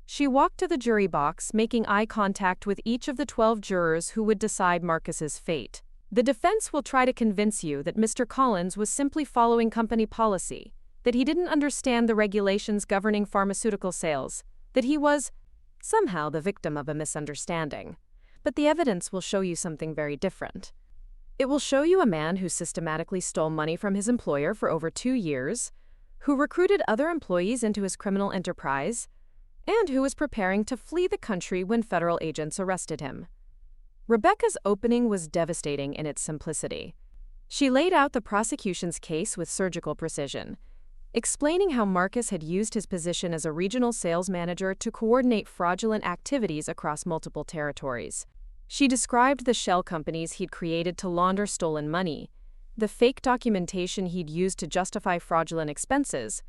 She walked to the jury box, making eye contact with each of the 12 jurors who would decide Marcus's fate. The defense will try to convince you that Mr. Collins was simply following company policy, that he didn't understand the regulations governing pharmaceutical sales, that he was somehow the victim of a misunderstanding. But the evidence will show you something very different. It will show you a man who systematically stole money from his employer for over 2 years, who recruited other employees into his criminal enterprise, and who was preparing to flee the country when federal agents arrested him. Rebecca's opening was devastating in its simplicity. She laid out the prosecution's case with surgical precision, explaining how Marcus had used his position as a regional sales manager to coordinate fraudulent activities across multiple territories. She described the shell companies he'd created to launder stolen money, the fake documentation he'd used to justify fraudulent expenses,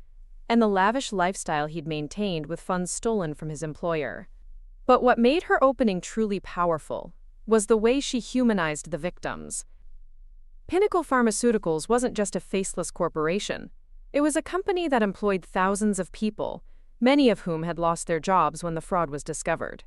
and the lavish lifestyle he'd maintained with funds stolen from his employer. But what made her opening truly powerful was the way she humanized the victims. Pinnacle Pharmaceuticals wasn't just a faceless corporation. It was a company that employed thousands of people, many of whom had lost their jobs when the fraud was discovered.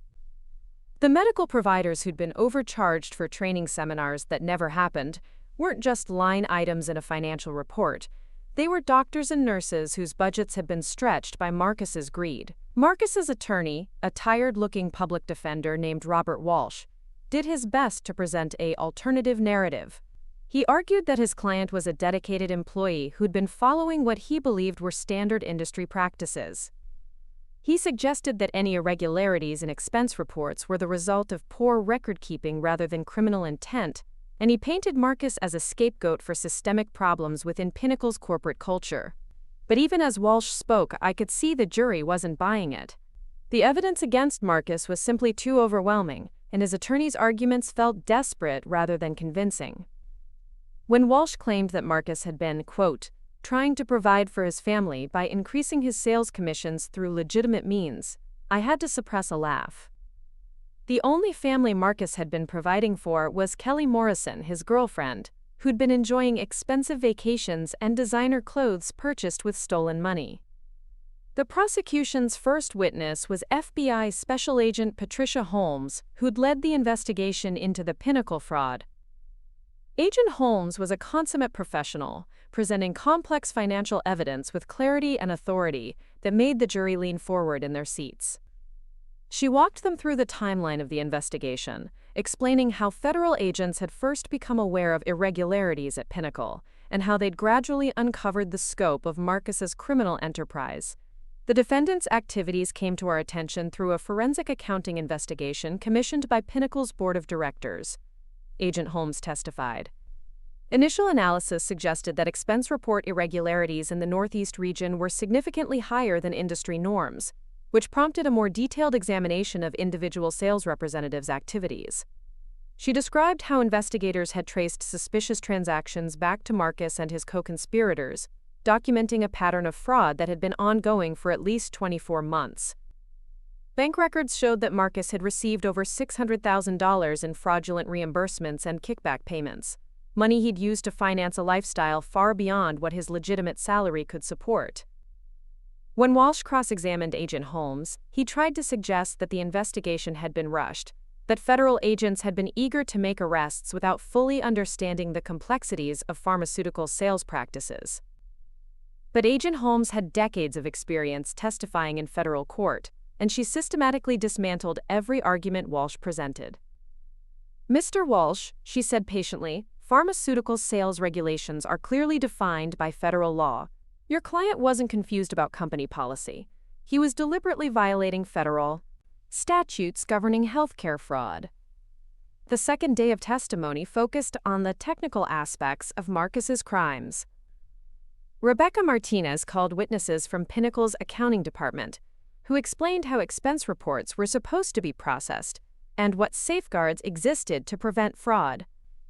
The medical providers who'd been overcharged for training seminars that never happened weren't just line items in a financial report. They were doctors and nurses whose budgets had been stretched by Marcus's greed. Marcus's attorney, a tired-looking public defender named Robert Walsh, did his best to present an alternative narrative. He argued that his client was a dedicated employee who'd been following what he believed were standard industry practices. He suggested that any irregularities in expense reports were the result of poor record-keeping rather than criminal intent, and he painted Marcus as a scapegoat for systemic problems within Pinnacle's corporate culture. But even as Walsh spoke, I could see the jury wasn't buying it. The evidence against Marcus was simply too overwhelming, and his attorney's arguments felt desperate rather than convincing. When Walsh claimed that Marcus had been, quote, trying to provide for his family by increasing his sales commissions through legitimate means, I had to suppress a laugh. The only family Marcus had been providing for was Kelly Morrison, his girlfriend, who'd been enjoying expensive vacations and designer clothes purchased with stolen money. The prosecution's first witness was FBI Special Agent Patricia Holmes, who'd led the investigation into the Pinnacle fraud. Agent Holmes was a consummate professional, presenting complex financial evidence with clarity and authority that made the jury lean forward in their seats. She walked them through the timeline of the investigation, explaining how federal agents had first become aware of irregularities at Pinnacle, and how they'd gradually uncovered the scope of Marcus's criminal enterprise. The defendant's activities came to our attention through a forensic accounting investigation commissioned by Pinnacle's board of directors. Agent Holmes testified. Initial analysis suggested that expense report irregularities in the Northeast region were significantly higher than industry norms, which prompted a more detailed examination of individual sales representatives' activities. She described how investigators had traced suspicious transactions back to Marcus and his co-conspirators, documenting a pattern of fraud that had been ongoing for at least 24 months. Bank records showed that Marcus had received over $600,000 in fraudulent reimbursements and kickback payments, money he'd used to finance a lifestyle far beyond what his legitimate salary could support. When Walsh cross-examined Agent Holmes, he tried to suggest that the investigation had been rushed, that federal agents had been eager to make arrests without fully understanding the complexities of pharmaceutical sales practices. But Agent Holmes had decades of experience testifying in federal court, and she systematically dismantled every argument Walsh presented. Mr. Walsh, she said patiently, pharmaceutical sales regulations are clearly defined by federal law. Your client wasn't confused about company policy. He was deliberately violating federal statutes governing healthcare fraud. The second day of testimony focused on the technical aspects of Marcus's crimes. Rebecca Martinez called witnesses from Pinnacle's accounting department, who explained how expense reports were supposed to be processed and what safeguards existed to prevent fraud.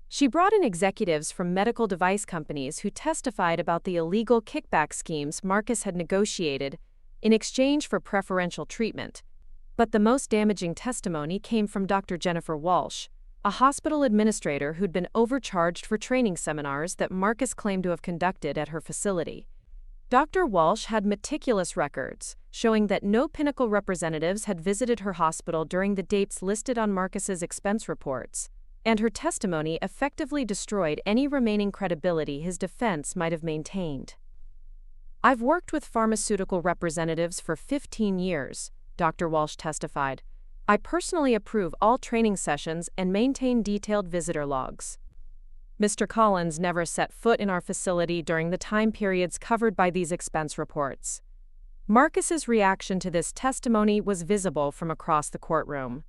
She brought in executives from medical device companies who testified about the illegal kickback schemes Marcus had negotiated in exchange for preferential treatment. But the most damaging testimony came from Dr. Jennifer Walsh, a hospital administrator who'd been overcharged for training seminars that Marcus claimed to have conducted at her facility. Dr. Walsh had meticulous records, showing that no Pinnacle representatives had visited her hospital during the dates listed on Marcus's expense reports, and her testimony effectively destroyed any remaining credibility his defense might have maintained. "I've worked with pharmaceutical representatives for 15 years, Dr. Walsh testified. "I personally approve all training sessions and maintain detailed visitor logs. Mr. Collins never set foot in our facility during the time periods covered by these expense reports." Marcus's reaction to this testimony was visible from across the courtroom.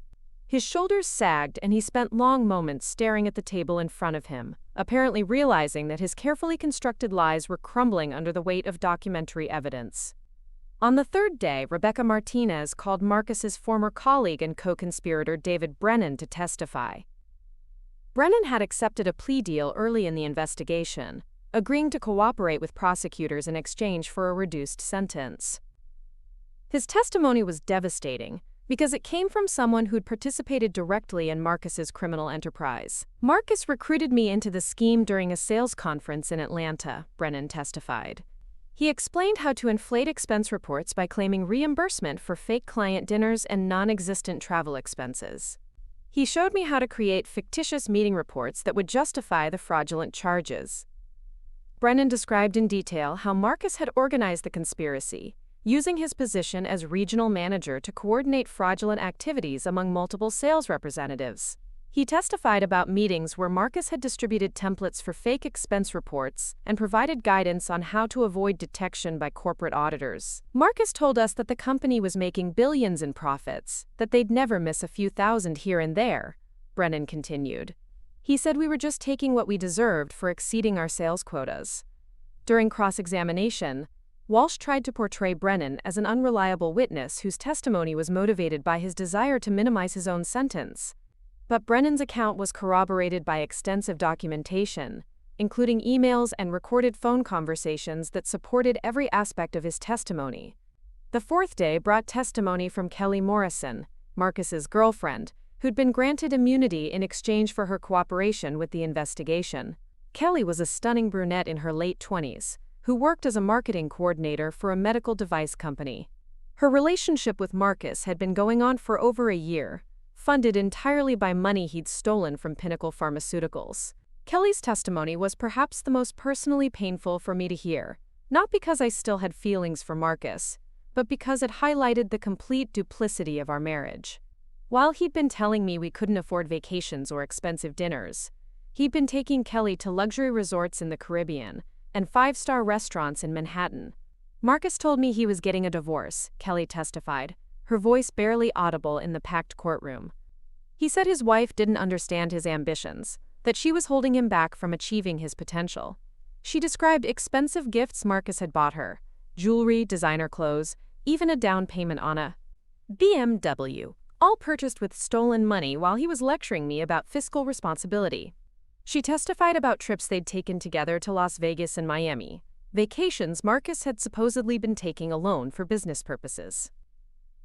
His shoulders sagged and he spent long moments staring at the table in front of him, apparently realizing that his carefully constructed lies were crumbling under the weight of documentary evidence. On the third day, Rebecca Martinez called Marcus's former colleague and co-conspirator David Brennan to testify. Brennan had accepted a plea deal early in the investigation, agreeing to cooperate with prosecutors in exchange for a reduced sentence. His testimony was devastating because it came from someone who'd participated directly in Marcus's criminal enterprise. "Marcus recruited me into the scheme during a sales conference in Atlanta," Brennan testified. He explained how to inflate expense reports by claiming reimbursement for fake client dinners and non-existent travel expenses. "He showed me how to create fictitious meeting reports that would justify the fraudulent charges." Brennan described in detail how Marcus had organized the conspiracy, using his position as regional manager to coordinate fraudulent activities among multiple sales representatives. He testified about meetings where Marcus had distributed templates for fake expense reports and provided guidance on how to avoid detection by corporate auditors. "Marcus told us that the company was making billions in profits, that they'd never miss a few thousand here and there," Brennan continued. "He said we were just taking what we deserved for exceeding our sales quotas." During cross-examination, Walsh tried to portray Brennan as an unreliable witness whose testimony was motivated by his desire to minimize his own sentence. But Brennan's account was corroborated by extensive documentation, including emails and recorded phone conversations that supported every aspect of his testimony. The fourth day brought testimony from Kelly Morrison, Marcus's girlfriend, who'd been granted immunity in exchange for her cooperation with the investigation. Kelly was a stunning brunette in her late 20s, who worked as a marketing coordinator for a medical device company. Her relationship with Marcus had been going on for over a year, funded entirely by money he'd stolen from Pinnacle Pharmaceuticals. Kelly's testimony was perhaps the most personally painful for me to hear, not because I still had feelings for Marcus, but because it highlighted the complete duplicity of our marriage. While he'd been telling me we couldn't afford vacations or expensive dinners, he'd been taking Kelly to luxury resorts in the Caribbean and five-star restaurants in Manhattan. "Marcus told me he was getting a divorce," Kelly testified, her voice barely audible in the packed courtroom. "He said his wife didn't understand his ambitions, that she was holding him back from achieving his potential." She described expensive gifts Marcus had bought her, jewelry, designer clothes, even a down payment on a BMW, all purchased with stolen money while he was lecturing me about fiscal responsibility. She testified about trips they'd taken together to Las Vegas and Miami, vacations Marcus had supposedly been taking alone for business purposes.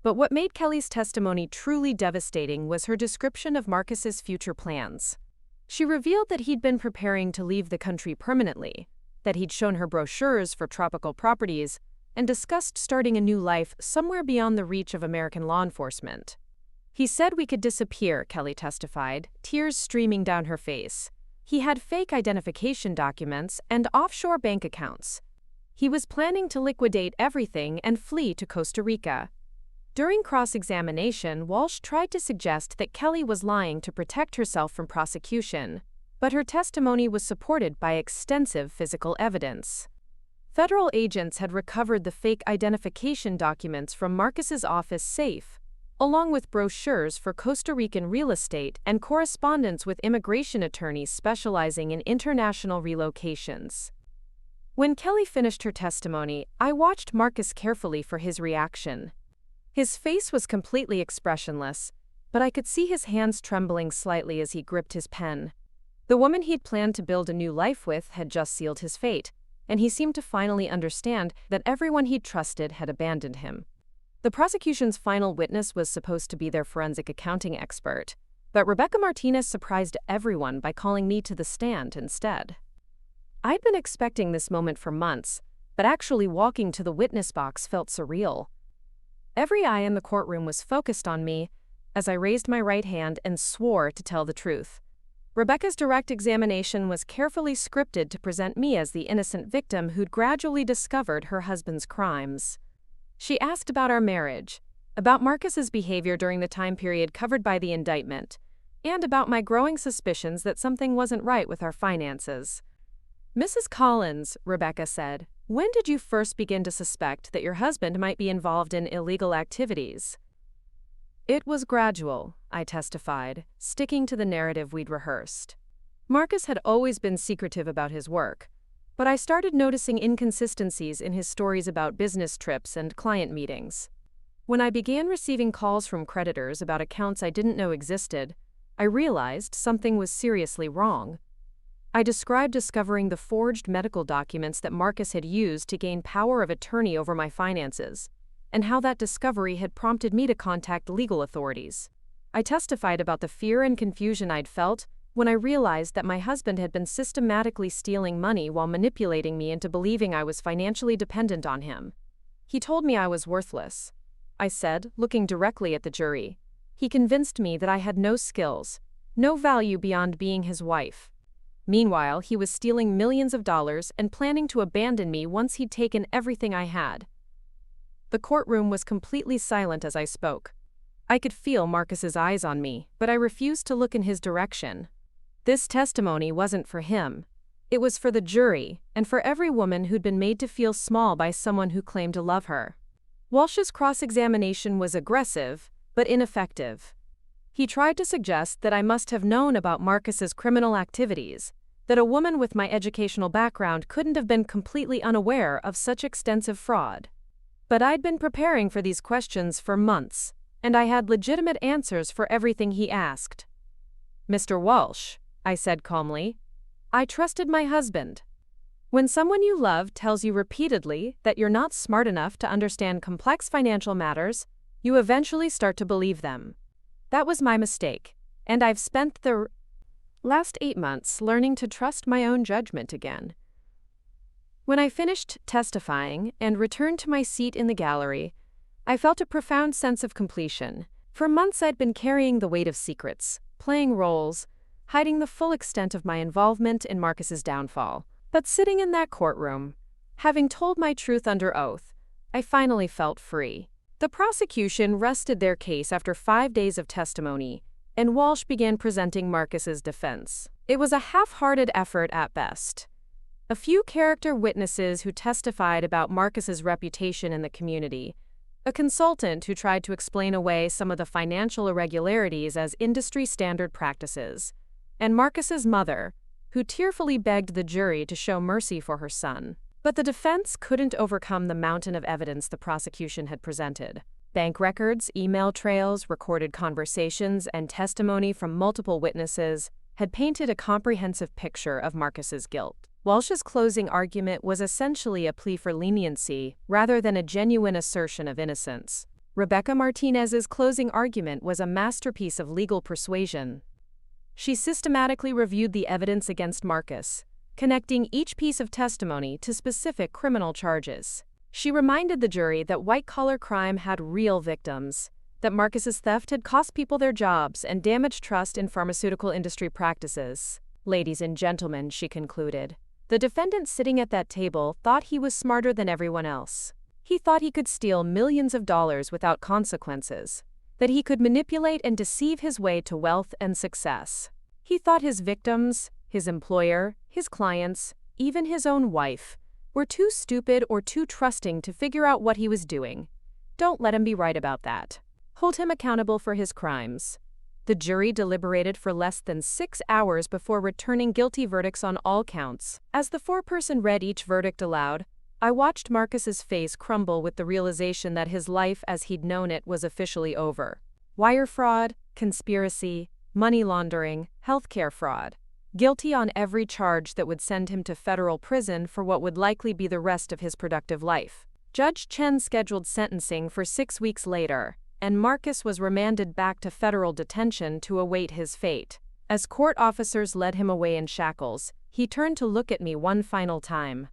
But what made Kelly's testimony truly devastating was her description of Marcus's future plans. She revealed that he'd been preparing to leave the country permanently, that he'd shown her brochures for tropical properties, and discussed starting a new life somewhere beyond the reach of American law enforcement. "He said we could disappear," Kelly testified, tears streaming down her face. "He had fake identification documents and offshore bank accounts. He was planning to liquidate everything and flee to Costa Rica." During cross-examination, Walsh tried to suggest that Kelly was lying to protect herself from prosecution, but her testimony was supported by extensive physical evidence. Federal agents had recovered the fake identification documents from Marcus's office safe, along with brochures for Costa Rican real estate and correspondence with immigration attorneys specializing in international relocations. When Kelly finished her testimony, I watched Marcus carefully for his reaction. His face was completely expressionless, but I could see his hands trembling slightly as he gripped his pen. The woman he'd planned to build a new life with had just sealed his fate, and he seemed to finally understand that everyone he'd trusted had abandoned him. The prosecution's final witness was supposed to be their forensic accounting expert, but Rebecca Martinez surprised everyone by calling me to the stand instead. I'd been expecting this moment for months, but actually walking to the witness box felt surreal. Every eye in the courtroom was focused on me as I raised my right hand and swore to tell the truth. Rebecca's direct examination was carefully scripted to present me as the innocent victim who'd gradually discovered her husband's crimes. She asked about our marriage, about Marcus's behavior during the time period covered by the indictment, and about my growing suspicions that something wasn't right with our finances. "Mrs. Collins," Rebecca said, "when did you first begin to suspect that your husband might be involved in illegal activities?" "It was gradual," I testified, sticking to the narrative we'd rehearsed. Marcus had always been secretive about his work, but I started noticing inconsistencies in his stories about business trips and client meetings. When I began receiving calls from creditors about accounts I didn't know existed, I realized something was seriously wrong. I described discovering the forged medical documents that Marcus had used to gain power of attorney over my finances, and how that discovery had prompted me to contact legal authorities. I testified about the fear and confusion I'd felt when I realized that my husband had been systematically stealing money while manipulating me into believing I was financially dependent on him. "He told me I was worthless," I said, looking directly at the jury. "He convinced me that I had no skills, no value beyond being his wife. Meanwhile, he was stealing millions of dollars and planning to abandon me once he'd taken everything I had." The courtroom was completely silent as I spoke. I could feel Marcus's eyes on me, but I refused to look in his direction. This testimony wasn't for him. It was for the jury, and for every woman who'd been made to feel small by someone who claimed to love her. Walsh's cross-examination was aggressive, but ineffective. He tried to suggest that I must have known about Marcus's criminal activities, that a woman with my educational background couldn't have been completely unaware of such extensive fraud. But I'd been preparing for these questions for months, and I had legitimate answers for everything he asked. "Mr. Walsh," I said calmly, "I trusted my husband. When someone you love tells you repeatedly that you're not smart enough to understand complex financial matters, you eventually start to believe them. That was my mistake, and I've spent the last 8 months learning to trust my own judgment again." When I finished testifying and returned to my seat in the gallery, I felt a profound sense of completion. For months I'd been carrying the weight of secrets, playing roles, hiding the full extent of my involvement in Marcus's downfall. But sitting in that courtroom, having told my truth under oath, I finally felt free. The prosecution rested their case after 5 days of testimony, and Walsh began presenting Marcus's defense. It was a half-hearted effort at best. A few character witnesses who testified about Marcus's reputation in the community, a consultant who tried to explain away some of the financial irregularities as industry-standard practices, and Marcus's mother, who tearfully begged the jury to show mercy for her son. But the defense couldn't overcome the mountain of evidence the prosecution had presented. Bank records, email trails, recorded conversations, and testimony from multiple witnesses had painted a comprehensive picture of Marcus's guilt. Walsh's closing argument was essentially a plea for leniency rather than a genuine assertion of innocence. Rebecca Martinez's closing argument was a masterpiece of legal persuasion. She systematically reviewed the evidence against Marcus, connecting each piece of testimony to specific criminal charges. She reminded the jury that white-collar crime had real victims, that Marcus's theft had cost people their jobs and damaged trust in pharmaceutical industry practices. "Ladies and gentlemen," she concluded, "the defendant sitting at that table thought he was smarter than everyone else. He thought he could steal millions of dollars without consequences, that he could manipulate and deceive his way to wealth and success. He thought his victims, his employer, his clients, even his own wife, were too stupid or too trusting to figure out what he was doing. Don't let him be right about that. Hold him accountable for his crimes." The jury deliberated for less than 6 hours before returning guilty verdicts on all counts. As the foreperson read each verdict aloud, I watched Marcus's face crumble with the realization that his life as he'd known it was officially over. Wire fraud, conspiracy, money laundering, healthcare fraud. guilty on every charge that would send him to federal prison for what would likely be the rest of his productive life. Judge Chen scheduled sentencing for 6 weeks later, and Marcus was remanded back to federal detention to await his fate. As court officers led him away in shackles, he turned to look at me one final time.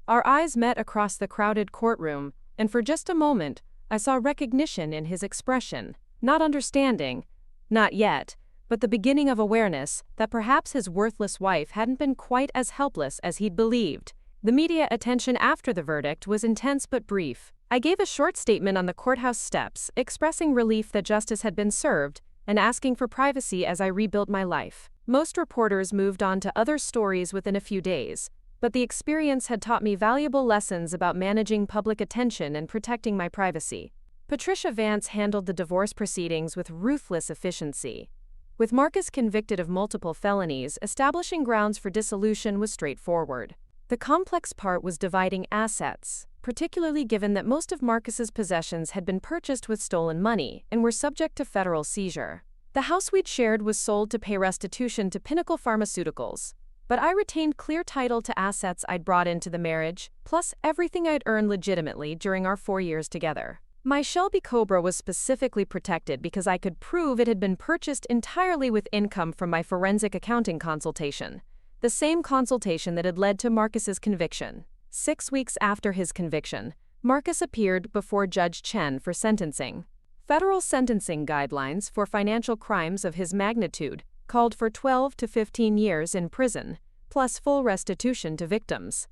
Our eyes met across the crowded courtroom, and for just a moment, I saw recognition in his expression. Not understanding, not yet, but the beginning of awareness that perhaps his worthless wife hadn't been quite as helpless as he'd believed. The media attention after the verdict was intense but brief. I gave a short statement on the courthouse steps, expressing relief that justice had been served and asking for privacy as I rebuilt my life. Most reporters moved on to other stories within a few days, but the experience had taught me valuable lessons about managing public attention and protecting my privacy. Patricia Vance handled the divorce proceedings with ruthless efficiency. With Marcus convicted of multiple felonies, establishing grounds for dissolution was straightforward. The complex part was dividing assets, particularly given that most of Marcus's possessions had been purchased with stolen money and were subject to federal seizure. The house we'd shared was sold to pay restitution to Pinnacle Pharmaceuticals, but I retained clear title to assets I'd brought into the marriage, plus everything I'd earned legitimately during our 4 years together. My Shelby Cobra was specifically protected because I could prove it had been purchased entirely with income from my forensic accounting consultation, the same consultation that had led to Marcus's conviction. 6 weeks after his conviction, Marcus appeared before Judge Chen for sentencing. Federal sentencing guidelines for financial crimes of his magnitude called for 12 to 15 years in prison, plus full restitution to victims.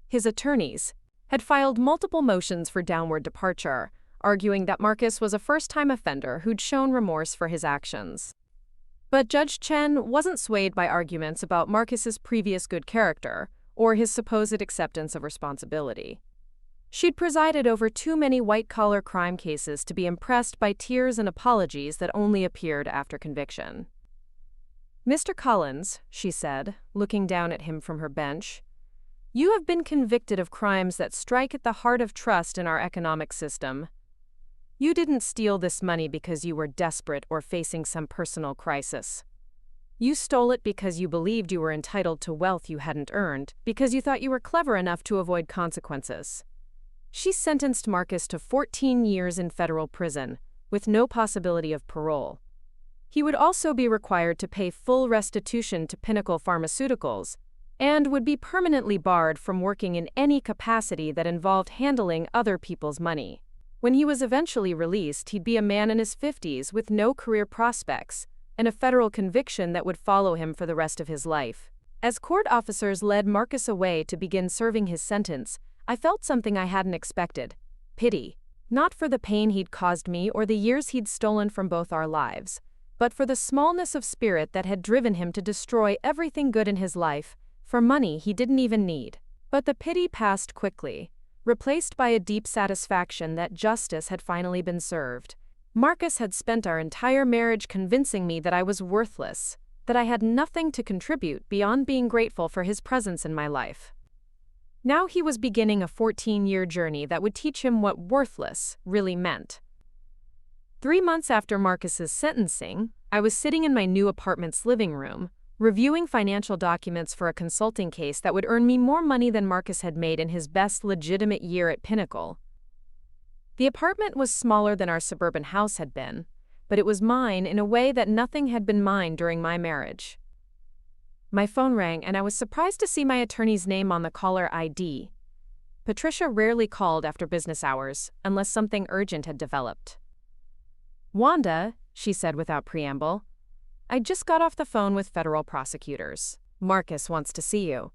His attorneys had filed multiple motions for downward departure, arguing that Marcus was a first-time offender who'd shown remorse for his actions. But Judge Chen wasn't swayed by arguments about Marcus's previous good character or his supposed acceptance of responsibility. She'd presided over too many white-collar crime cases to be impressed by tears and apologies that only appeared after conviction. "Mr. Collins," she said, looking down at him from her bench, "you have been convicted of crimes that strike at the heart of trust in our economic system. You didn't steal this money because you were desperate or facing some personal crisis. You stole it because you believed you were entitled to wealth you hadn't earned, because you thought you were clever enough to avoid consequences." She sentenced Marcus to 14 years in federal prison, with no possibility of parole. He would also be required to pay full restitution to Pinnacle Pharmaceuticals, and would be permanently barred from working in any capacity that involved handling other people's money. When he was eventually released, he'd be a man in his 50s with no career prospects, and a federal conviction that would follow him for the rest of his life. As court officers led Marcus away to begin serving his sentence, I felt something I hadn't expected: pity. Not for the pain he'd caused me or the years he'd stolen from both our lives, but for the smallness of spirit that had driven him to destroy everything good in his life for money he didn't even need. But the pity passed quickly, replaced by a deep satisfaction that justice had finally been served. Marcus had spent our entire marriage convincing me that I was worthless, that I had nothing to contribute beyond being grateful for his presence in my life. Now he was beginning a 14-year journey that would teach him what worthless really meant. 3 months after Marcus's sentencing, I was sitting in my new apartment's living room, reviewing financial documents for a consulting case that would earn me more money than Marcus had made in his best legitimate year at Pinnacle. The apartment was smaller than our suburban house had been, but it was mine in a way that nothing had been mine during my marriage. My phone rang, and I was surprised to see my attorney's name on the caller ID. Patricia rarely called after business hours, unless something urgent had developed. "Wanda," she said without preamble, "I just got off the phone with federal prosecutors. Marcus wants to see you."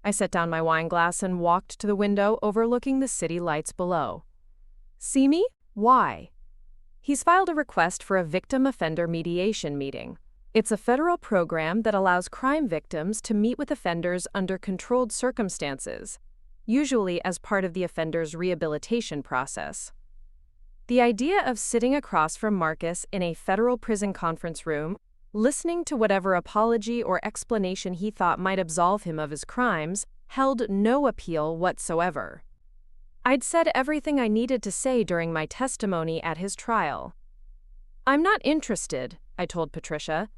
I set down my wine glass and walked to the window overlooking the city lights below. "See me? Why?" "He's filed a request for a victim-offender mediation meeting. It's a federal program that allows crime victims to meet with offenders under controlled circumstances, usually as part of the offender's rehabilitation process." The idea of sitting across from Marcus in a federal prison conference room, listening to whatever apology or explanation he thought might absolve him of his crimes, held no appeal whatsoever. I'd said everything I needed to say during my testimony at his trial. "I'm not interested," I told Patricia.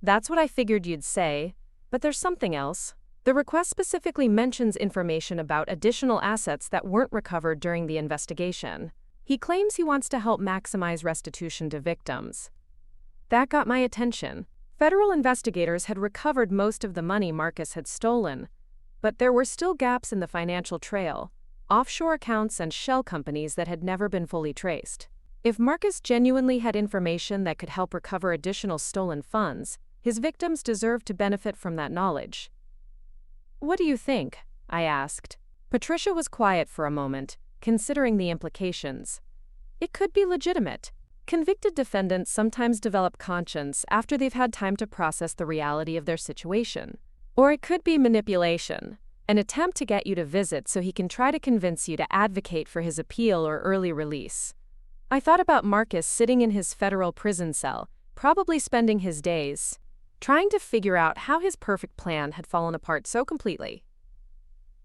That's what I figured you'd say, but there's something else. The request specifically mentions information about additional assets that weren't recovered during the investigation. He claims he wants to help maximize restitution to victims. That got my attention. Federal investigators had recovered most of the money Marcus had stolen, but there were still gaps in the financial trail, offshore accounts and shell companies that had never been fully traced. If Marcus genuinely had information that could help recover additional stolen funds, his victims deserved to benefit from that knowledge. "What do you think?" I asked. Patricia was quiet for a moment, considering the implications. It could be legitimate. Convicted defendants sometimes develop conscience after they've had time to process the reality of their situation. Or it could be manipulation, an attempt to get you to visit so he can try to convince you to advocate for his appeal or early release. I thought about Marcus sitting in his federal prison cell, probably spending his days trying to figure out how his perfect plan had fallen apart so completely.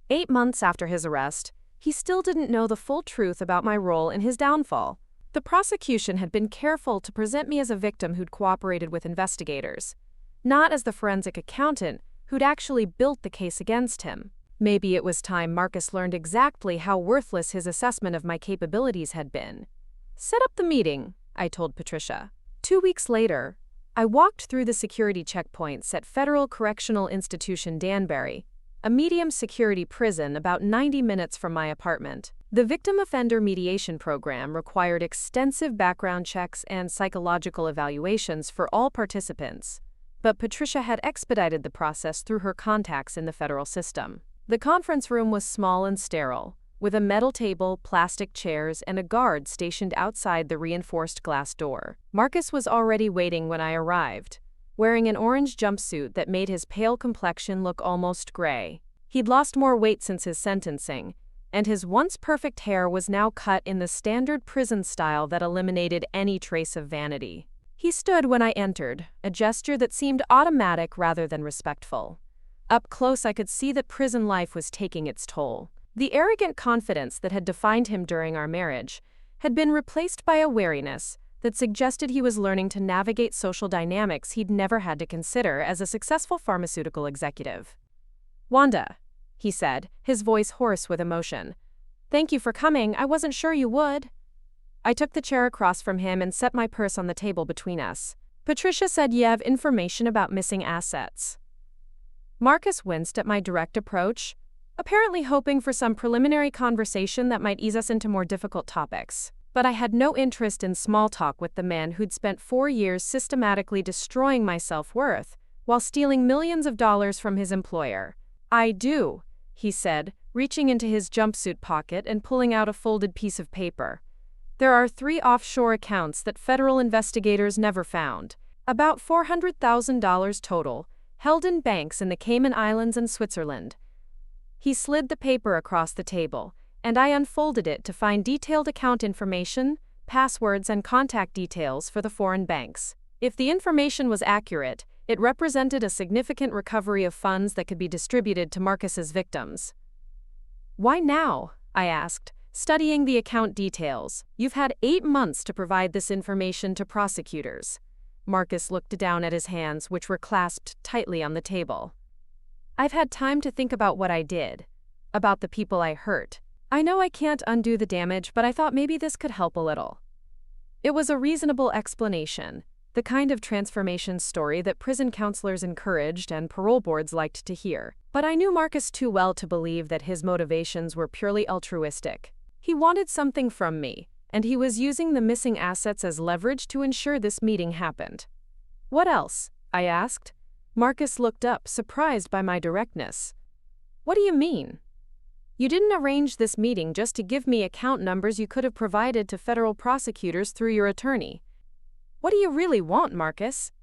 8 months after his arrest, he still didn't know the full truth about my role in his downfall. The prosecution had been careful to present me as a victim who'd cooperated with investigators, not as the forensic accountant who'd actually built the case against him. Maybe it was time Marcus learned exactly how worthless his assessment of my capabilities had been. "Set up the meeting," I told Patricia. 2 weeks later, I walked through the security checkpoints at Federal Correctional Institution Danbury, a medium-security prison about 90 minutes from my apartment. The victim offender mediation program required extensive background checks and psychological evaluations for all participants, but Patricia had expedited the process through her contacts in the federal system. The conference room was small and sterile, with a metal table, plastic chairs, and a guard stationed outside the reinforced glass door. Marcus was already waiting when I arrived, wearing an orange jumpsuit that made his pale complexion look almost gray. He'd lost more weight since his sentencing, and his once perfect hair was now cut in the standard prison style that eliminated any trace of vanity. He stood when I entered, a gesture that seemed automatic rather than respectful. Up close, I could see that prison life was taking its toll. The arrogant confidence that had defined him during our marriage had been replaced by a wariness that suggested he was learning to navigate social dynamics he'd never had to consider as a successful pharmaceutical executive. "Wanda," he said, his voice hoarse with emotion. "Thank you for coming. I wasn't sure you would." I took the chair across from him and set my purse on the table between us. "Patricia said you have information about missing assets." Marcus winced at my direct approach, apparently hoping for some preliminary conversation that might ease us into more difficult topics. But I had no interest in small talk with the man who'd spent 4 years systematically destroying my self-worth while stealing millions of dollars from his employer. "I do," he said, reaching into his jumpsuit pocket and pulling out a folded piece of paper. "There are 3 offshore accounts that federal investigators never found, about $400,000 total, held in banks in the Cayman Islands and Switzerland." He slid the paper across the table, and I unfolded it to find detailed account information, passwords, and contact details for the foreign banks. If the information was accurate, it represented a significant recovery of funds that could be distributed to Marcus's victims. "Why now?" I asked, studying the account details. "You've had 8 months to provide this information to prosecutors." Marcus looked down at his hands, which were clasped tightly on the table. "I've had time to think about what I did, about the people I hurt. I know I can't undo the damage, but I thought maybe this could help a little." It was a reasonable explanation, the kind of transformation story that prison counselors encouraged and parole boards liked to hear. But I knew Marcus too well to believe that his motivations were purely altruistic. He wanted something from me, and he was using the missing assets as leverage to ensure this meeting happened. "What else?" I asked. Marcus looked up, surprised by my directness. "What do you mean? You didn't arrange this meeting just to give me account numbers you could have provided to federal prosecutors through your attorney. What do you really want, Marcus?"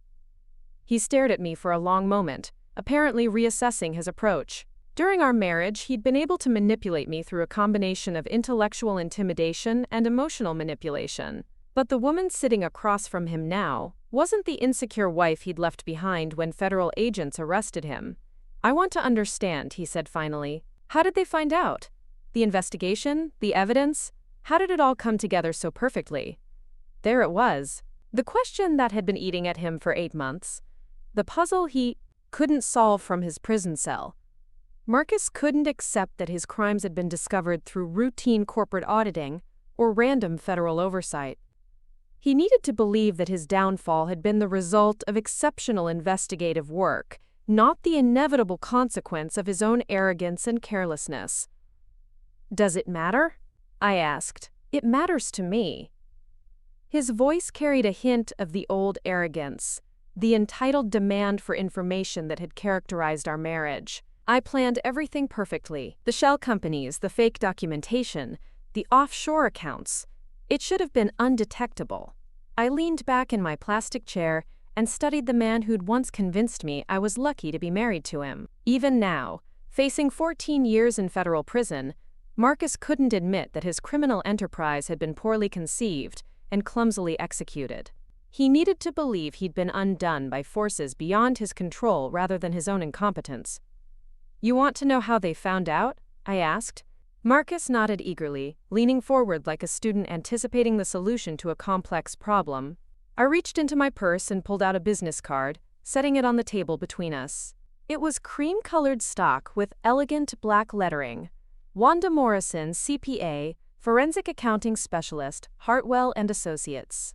He stared at me for a long moment, apparently reassessing his approach. During our marriage, he'd been able to manipulate me through a combination of intellectual intimidation and emotional manipulation. But the woman sitting across from him now wasn't the insecure wife he'd left behind when federal agents arrested him. "I want to understand," he said finally. "How did they find out? The investigation? The evidence? How did it all come together so perfectly?" There it was. The question that had been eating at him for 8 months. The puzzle he couldn't solve from his prison cell. Marcus couldn't accept that his crimes had been discovered through routine corporate auditing or random federal oversight. He needed to believe that his downfall had been the result of exceptional investigative work, not the inevitable consequence of his own arrogance and carelessness. "Does it matter?" I asked. "It matters to me." His voice carried a hint of the old arrogance, the entitled demand for information that had characterized our marriage. I planned everything perfectly. The shell companies, the fake documentation, the offshore accounts. It should have been undetectable. I leaned back in my plastic chair and studied the man who'd once convinced me I was lucky to be married to him. Even now, facing 14 years in federal prison, Marcus couldn't admit that his criminal enterprise had been poorly conceived and clumsily executed. He needed to believe he'd been undone by forces beyond his control rather than his own incompetence. "You want to know how they found out?" I asked. Marcus nodded eagerly, leaning forward like a student anticipating the solution to a complex problem. I reached into my purse and pulled out a business card, setting it on the table between us. It was cream-colored stock with elegant black lettering. Wanda Morrison, CPA, Forensic Accounting Specialist, Hartwell & Associates.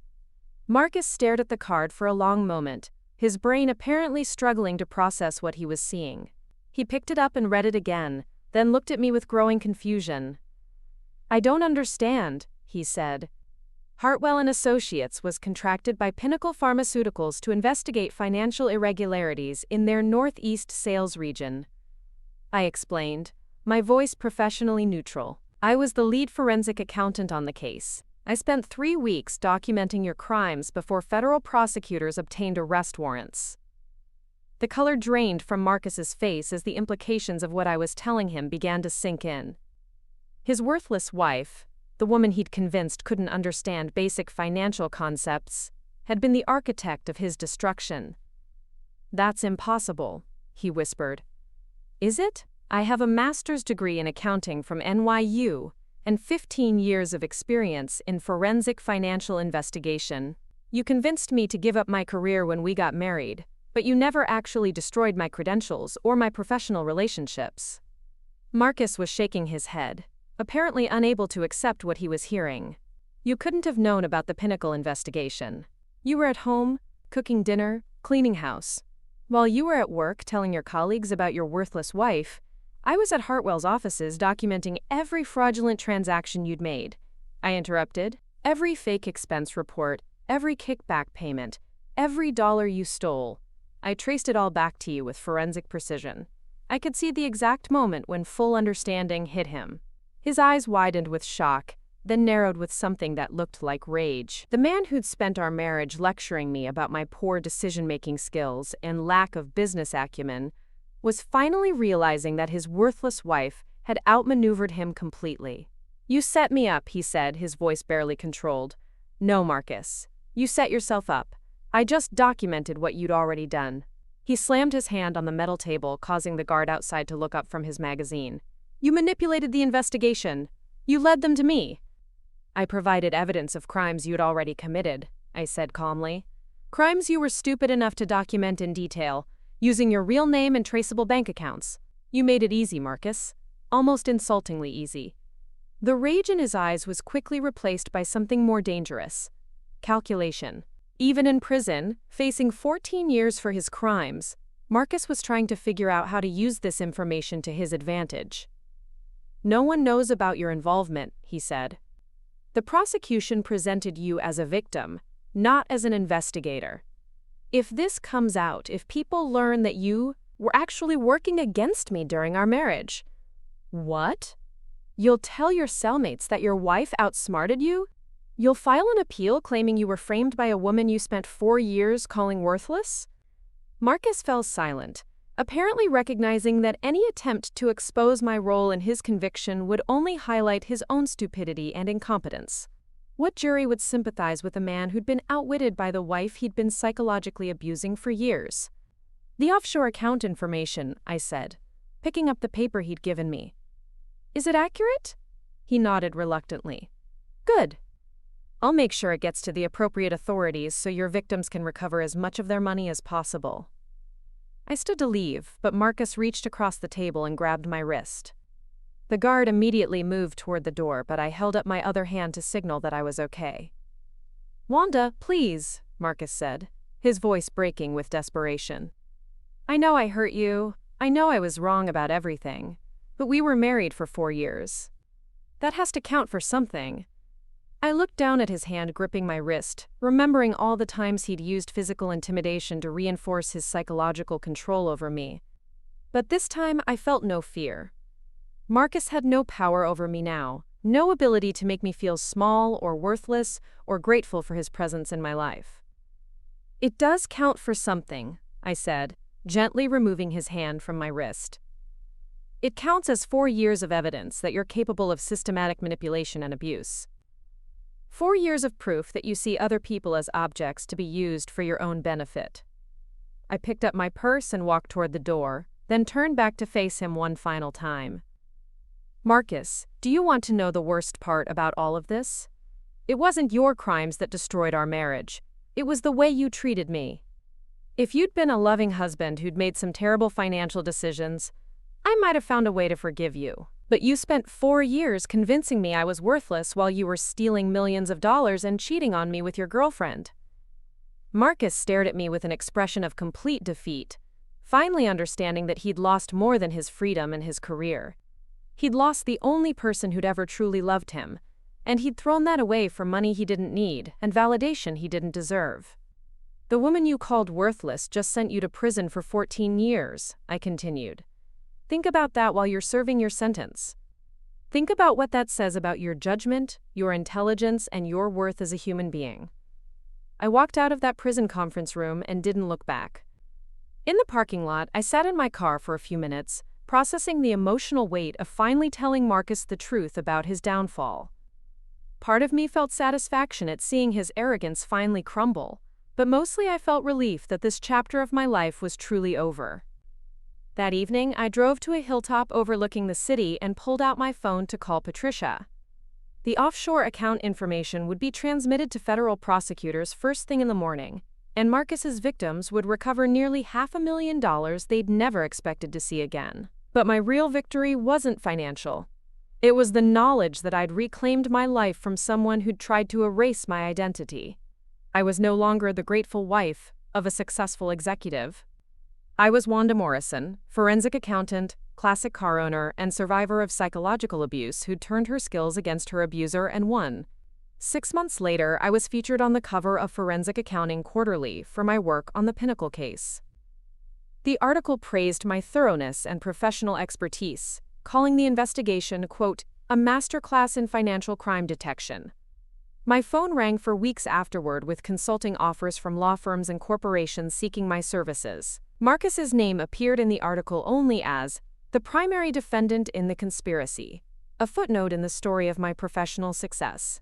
Marcus stared at the card for a long moment, his brain apparently struggling to process what he was seeing. He picked it up and read it again, then looked at me with growing confusion. "I don't understand," he said. Hartwell & Associates was contracted by Pinnacle Pharmaceuticals to investigate financial irregularities in their Northeast sales region. I explained, my voice professionally neutral. "I was the lead forensic accountant on the case. I spent 3 weeks documenting your crimes before federal prosecutors obtained arrest warrants." The color drained from Marcus's face as the implications of what I was telling him began to sink in. His worthless wife, the woman he'd convinced couldn't understand basic financial concepts, had been the architect of his destruction. "That's impossible," he whispered. "Is it? I have a master's degree in accounting from NYU and 15 years of experience in forensic financial investigation. You convinced me to give up my career when we got married, but you never actually destroyed my credentials or my professional relationships." Marcus was shaking his head, apparently unable to accept what he was hearing. "You couldn't have known about the Pinnacle investigation. You were at home, cooking dinner, cleaning house. While you were at work telling your colleagues about your worthless wife, I was at Hartwell's offices documenting every fraudulent transaction you'd made." I interrupted. "Every fake expense report, every kickback payment, every dollar you stole. I traced it all back to you with forensic precision." I could see the exact moment when full understanding hit him. His eyes widened with shock, then narrowed with something that looked like rage. The man who'd spent our marriage lecturing me about my poor decision-making skills and lack of business acumen was finally realizing that his worthless wife had outmaneuvered him completely. "You set me up," he said, his voice barely controlled. "No, Marcus. You set yourself up. I just documented what you'd already done." He slammed his hand on the metal table, causing the guard outside to look up from his magazine. "You manipulated the investigation. You led them to me." "I provided evidence of crimes you'd already committed," I said calmly. "Crimes you were stupid enough to document in detail, using your real name and traceable bank accounts. You made it easy, Marcus. Almost insultingly easy." The rage in his eyes was quickly replaced by something more dangerous: calculation. Even in prison, facing 14 years for his crimes, Marcus was trying to figure out how to use this information to his advantage. "No one knows about your involvement," he said. "The prosecution presented you as a victim, not as an investigator. If this comes out, if people learn that you were actually working against me during our marriage." "What? You'll tell your cellmates that your wife outsmarted you? You'll file an appeal claiming you were framed by a woman you spent 4 years calling worthless?" Marcus fell silent, apparently recognizing that any attempt to expose my role in his conviction would only highlight his own stupidity and incompetence. What jury would sympathize with a man who'd been outwitted by the wife he'd been psychologically abusing for years? "The offshore account information," I said, picking up the paper he'd given me. "Is it accurate?" He nodded reluctantly. "Good. I'll make sure it gets to the appropriate authorities so your victims can recover as much of their money as possible." I stood to leave, but Marcus reached across the table and grabbed my wrist. The guard immediately moved toward the door, but I held up my other hand to signal that I was okay. "Wanda, please," Marcus said, his voice breaking with desperation. "I know I hurt you. I know I was wrong about everything. But we were married for 4 years. That has to count for something." I looked down at his hand gripping my wrist, remembering all the times he'd used physical intimidation to reinforce his psychological control over me. But this time I felt no fear. Marcus had no power over me now, no ability to make me feel small or worthless or grateful for his presence in my life. "It does count for something," I said, gently removing his hand from my wrist. "It counts as 4 years of evidence that you're capable of systematic manipulation and abuse. 4 years of proof that you see other people as objects to be used for your own benefit." I picked up my purse and walked toward the door, then turned back to face him one final time. "Marcus, do you want to know the worst part about all of this? It wasn't your crimes that destroyed our marriage. It was the way you treated me. If you'd been a loving husband who'd made some terrible financial decisions, I might have found a way to forgive you. But you spent 4 years convincing me I was worthless while you were stealing millions of dollars and cheating on me with your girlfriend." Marcus stared at me with an expression of complete defeat, finally understanding that he'd lost more than his freedom and his career. He'd lost the only person who'd ever truly loved him, and he'd thrown that away for money he didn't need and validation he didn't deserve. "The woman you called worthless just sent you to prison for 14 years, I continued. "Think about that while you're serving your sentence. Think about what that says about your judgment, your intelligence, and your worth as a human being." I walked out of that prison conference room and didn't look back. In the parking lot, I sat in my car for a few minutes, processing the emotional weight of finally telling Marcus the truth about his downfall. Part of me felt satisfaction at seeing his arrogance finally crumble, but mostly I felt relief that this chapter of my life was truly over. That evening, I drove to a hilltop overlooking the city and pulled out my phone to call Patricia. The offshore account information would be transmitted to federal prosecutors first thing in the morning, and Marcus's victims would recover nearly $500,000 they'd never expected to see again. But my real victory wasn't financial. It was the knowledge that I'd reclaimed my life from someone who'd tried to erase my identity. I was no longer the grateful wife of a successful executive. I was Wanda Morrison, forensic accountant, classic car owner, and survivor of psychological abuse who'd turned her skills against her abuser and won. 6 months later, I was featured on the cover of Forensic Accounting Quarterly for my work on the Pinnacle case. The article praised my thoroughness and professional expertise, calling the investigation, quote, "a masterclass in financial crime detection." My phone rang for weeks afterward with consulting offers from law firms and corporations seeking my services. Marcus's name appeared in the article only as the primary defendant in the conspiracy, a footnote in the story of my professional success.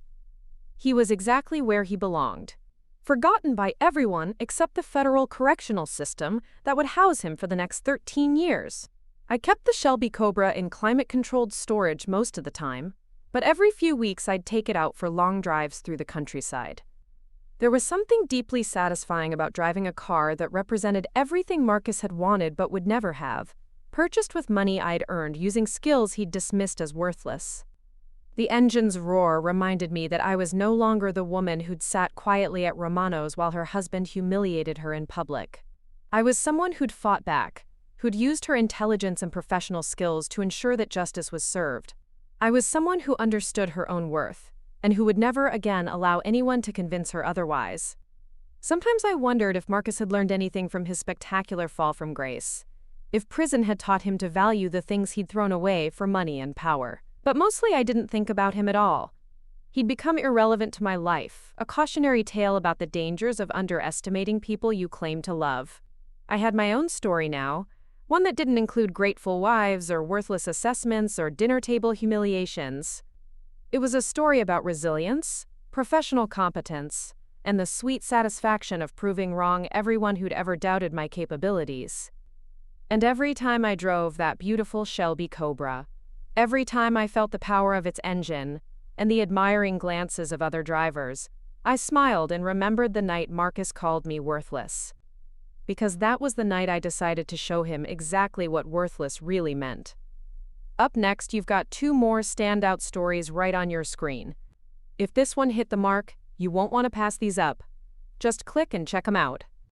He was exactly where he belonged, forgotten by everyone except the federal correctional system that would house him for the next 13 years. I kept the Shelby Cobra in climate-controlled storage most of the time, but every few weeks I'd take it out for long drives through the countryside. There was something deeply satisfying about driving a car that represented everything Marcus had wanted but would never have, purchased with money I'd earned using skills he'd dismissed as worthless. The engine's roar reminded me that I was no longer the woman who'd sat quietly at Romano's while her husband humiliated her in public. I was someone who'd fought back, who'd used her intelligence and professional skills to ensure that justice was served. I was someone who understood her own worth, and who would never again allow anyone to convince her otherwise. Sometimes I wondered if Marcus had learned anything from his spectacular fall from grace, if prison had taught him to value the things he'd thrown away for money and power. But mostly I didn't think about him at all. He'd become irrelevant to my life, a cautionary tale about the dangers of underestimating people you claim to love. I had my own story now, one that didn't include grateful wives or worthless assessments or dinner table humiliations. It was a story about resilience, professional competence, and the sweet satisfaction of proving wrong everyone who'd ever doubted my capabilities. And every time I drove that beautiful Shelby Cobra, every time I felt the power of its engine and the admiring glances of other drivers, I smiled and remembered the night Marcus called me worthless. because that was the night I decided to show him exactly what worthless really meant. Up next, you've got 2 more standout stories right on your screen. If this one hit the mark, you won't want to pass these up. Just click and check them out.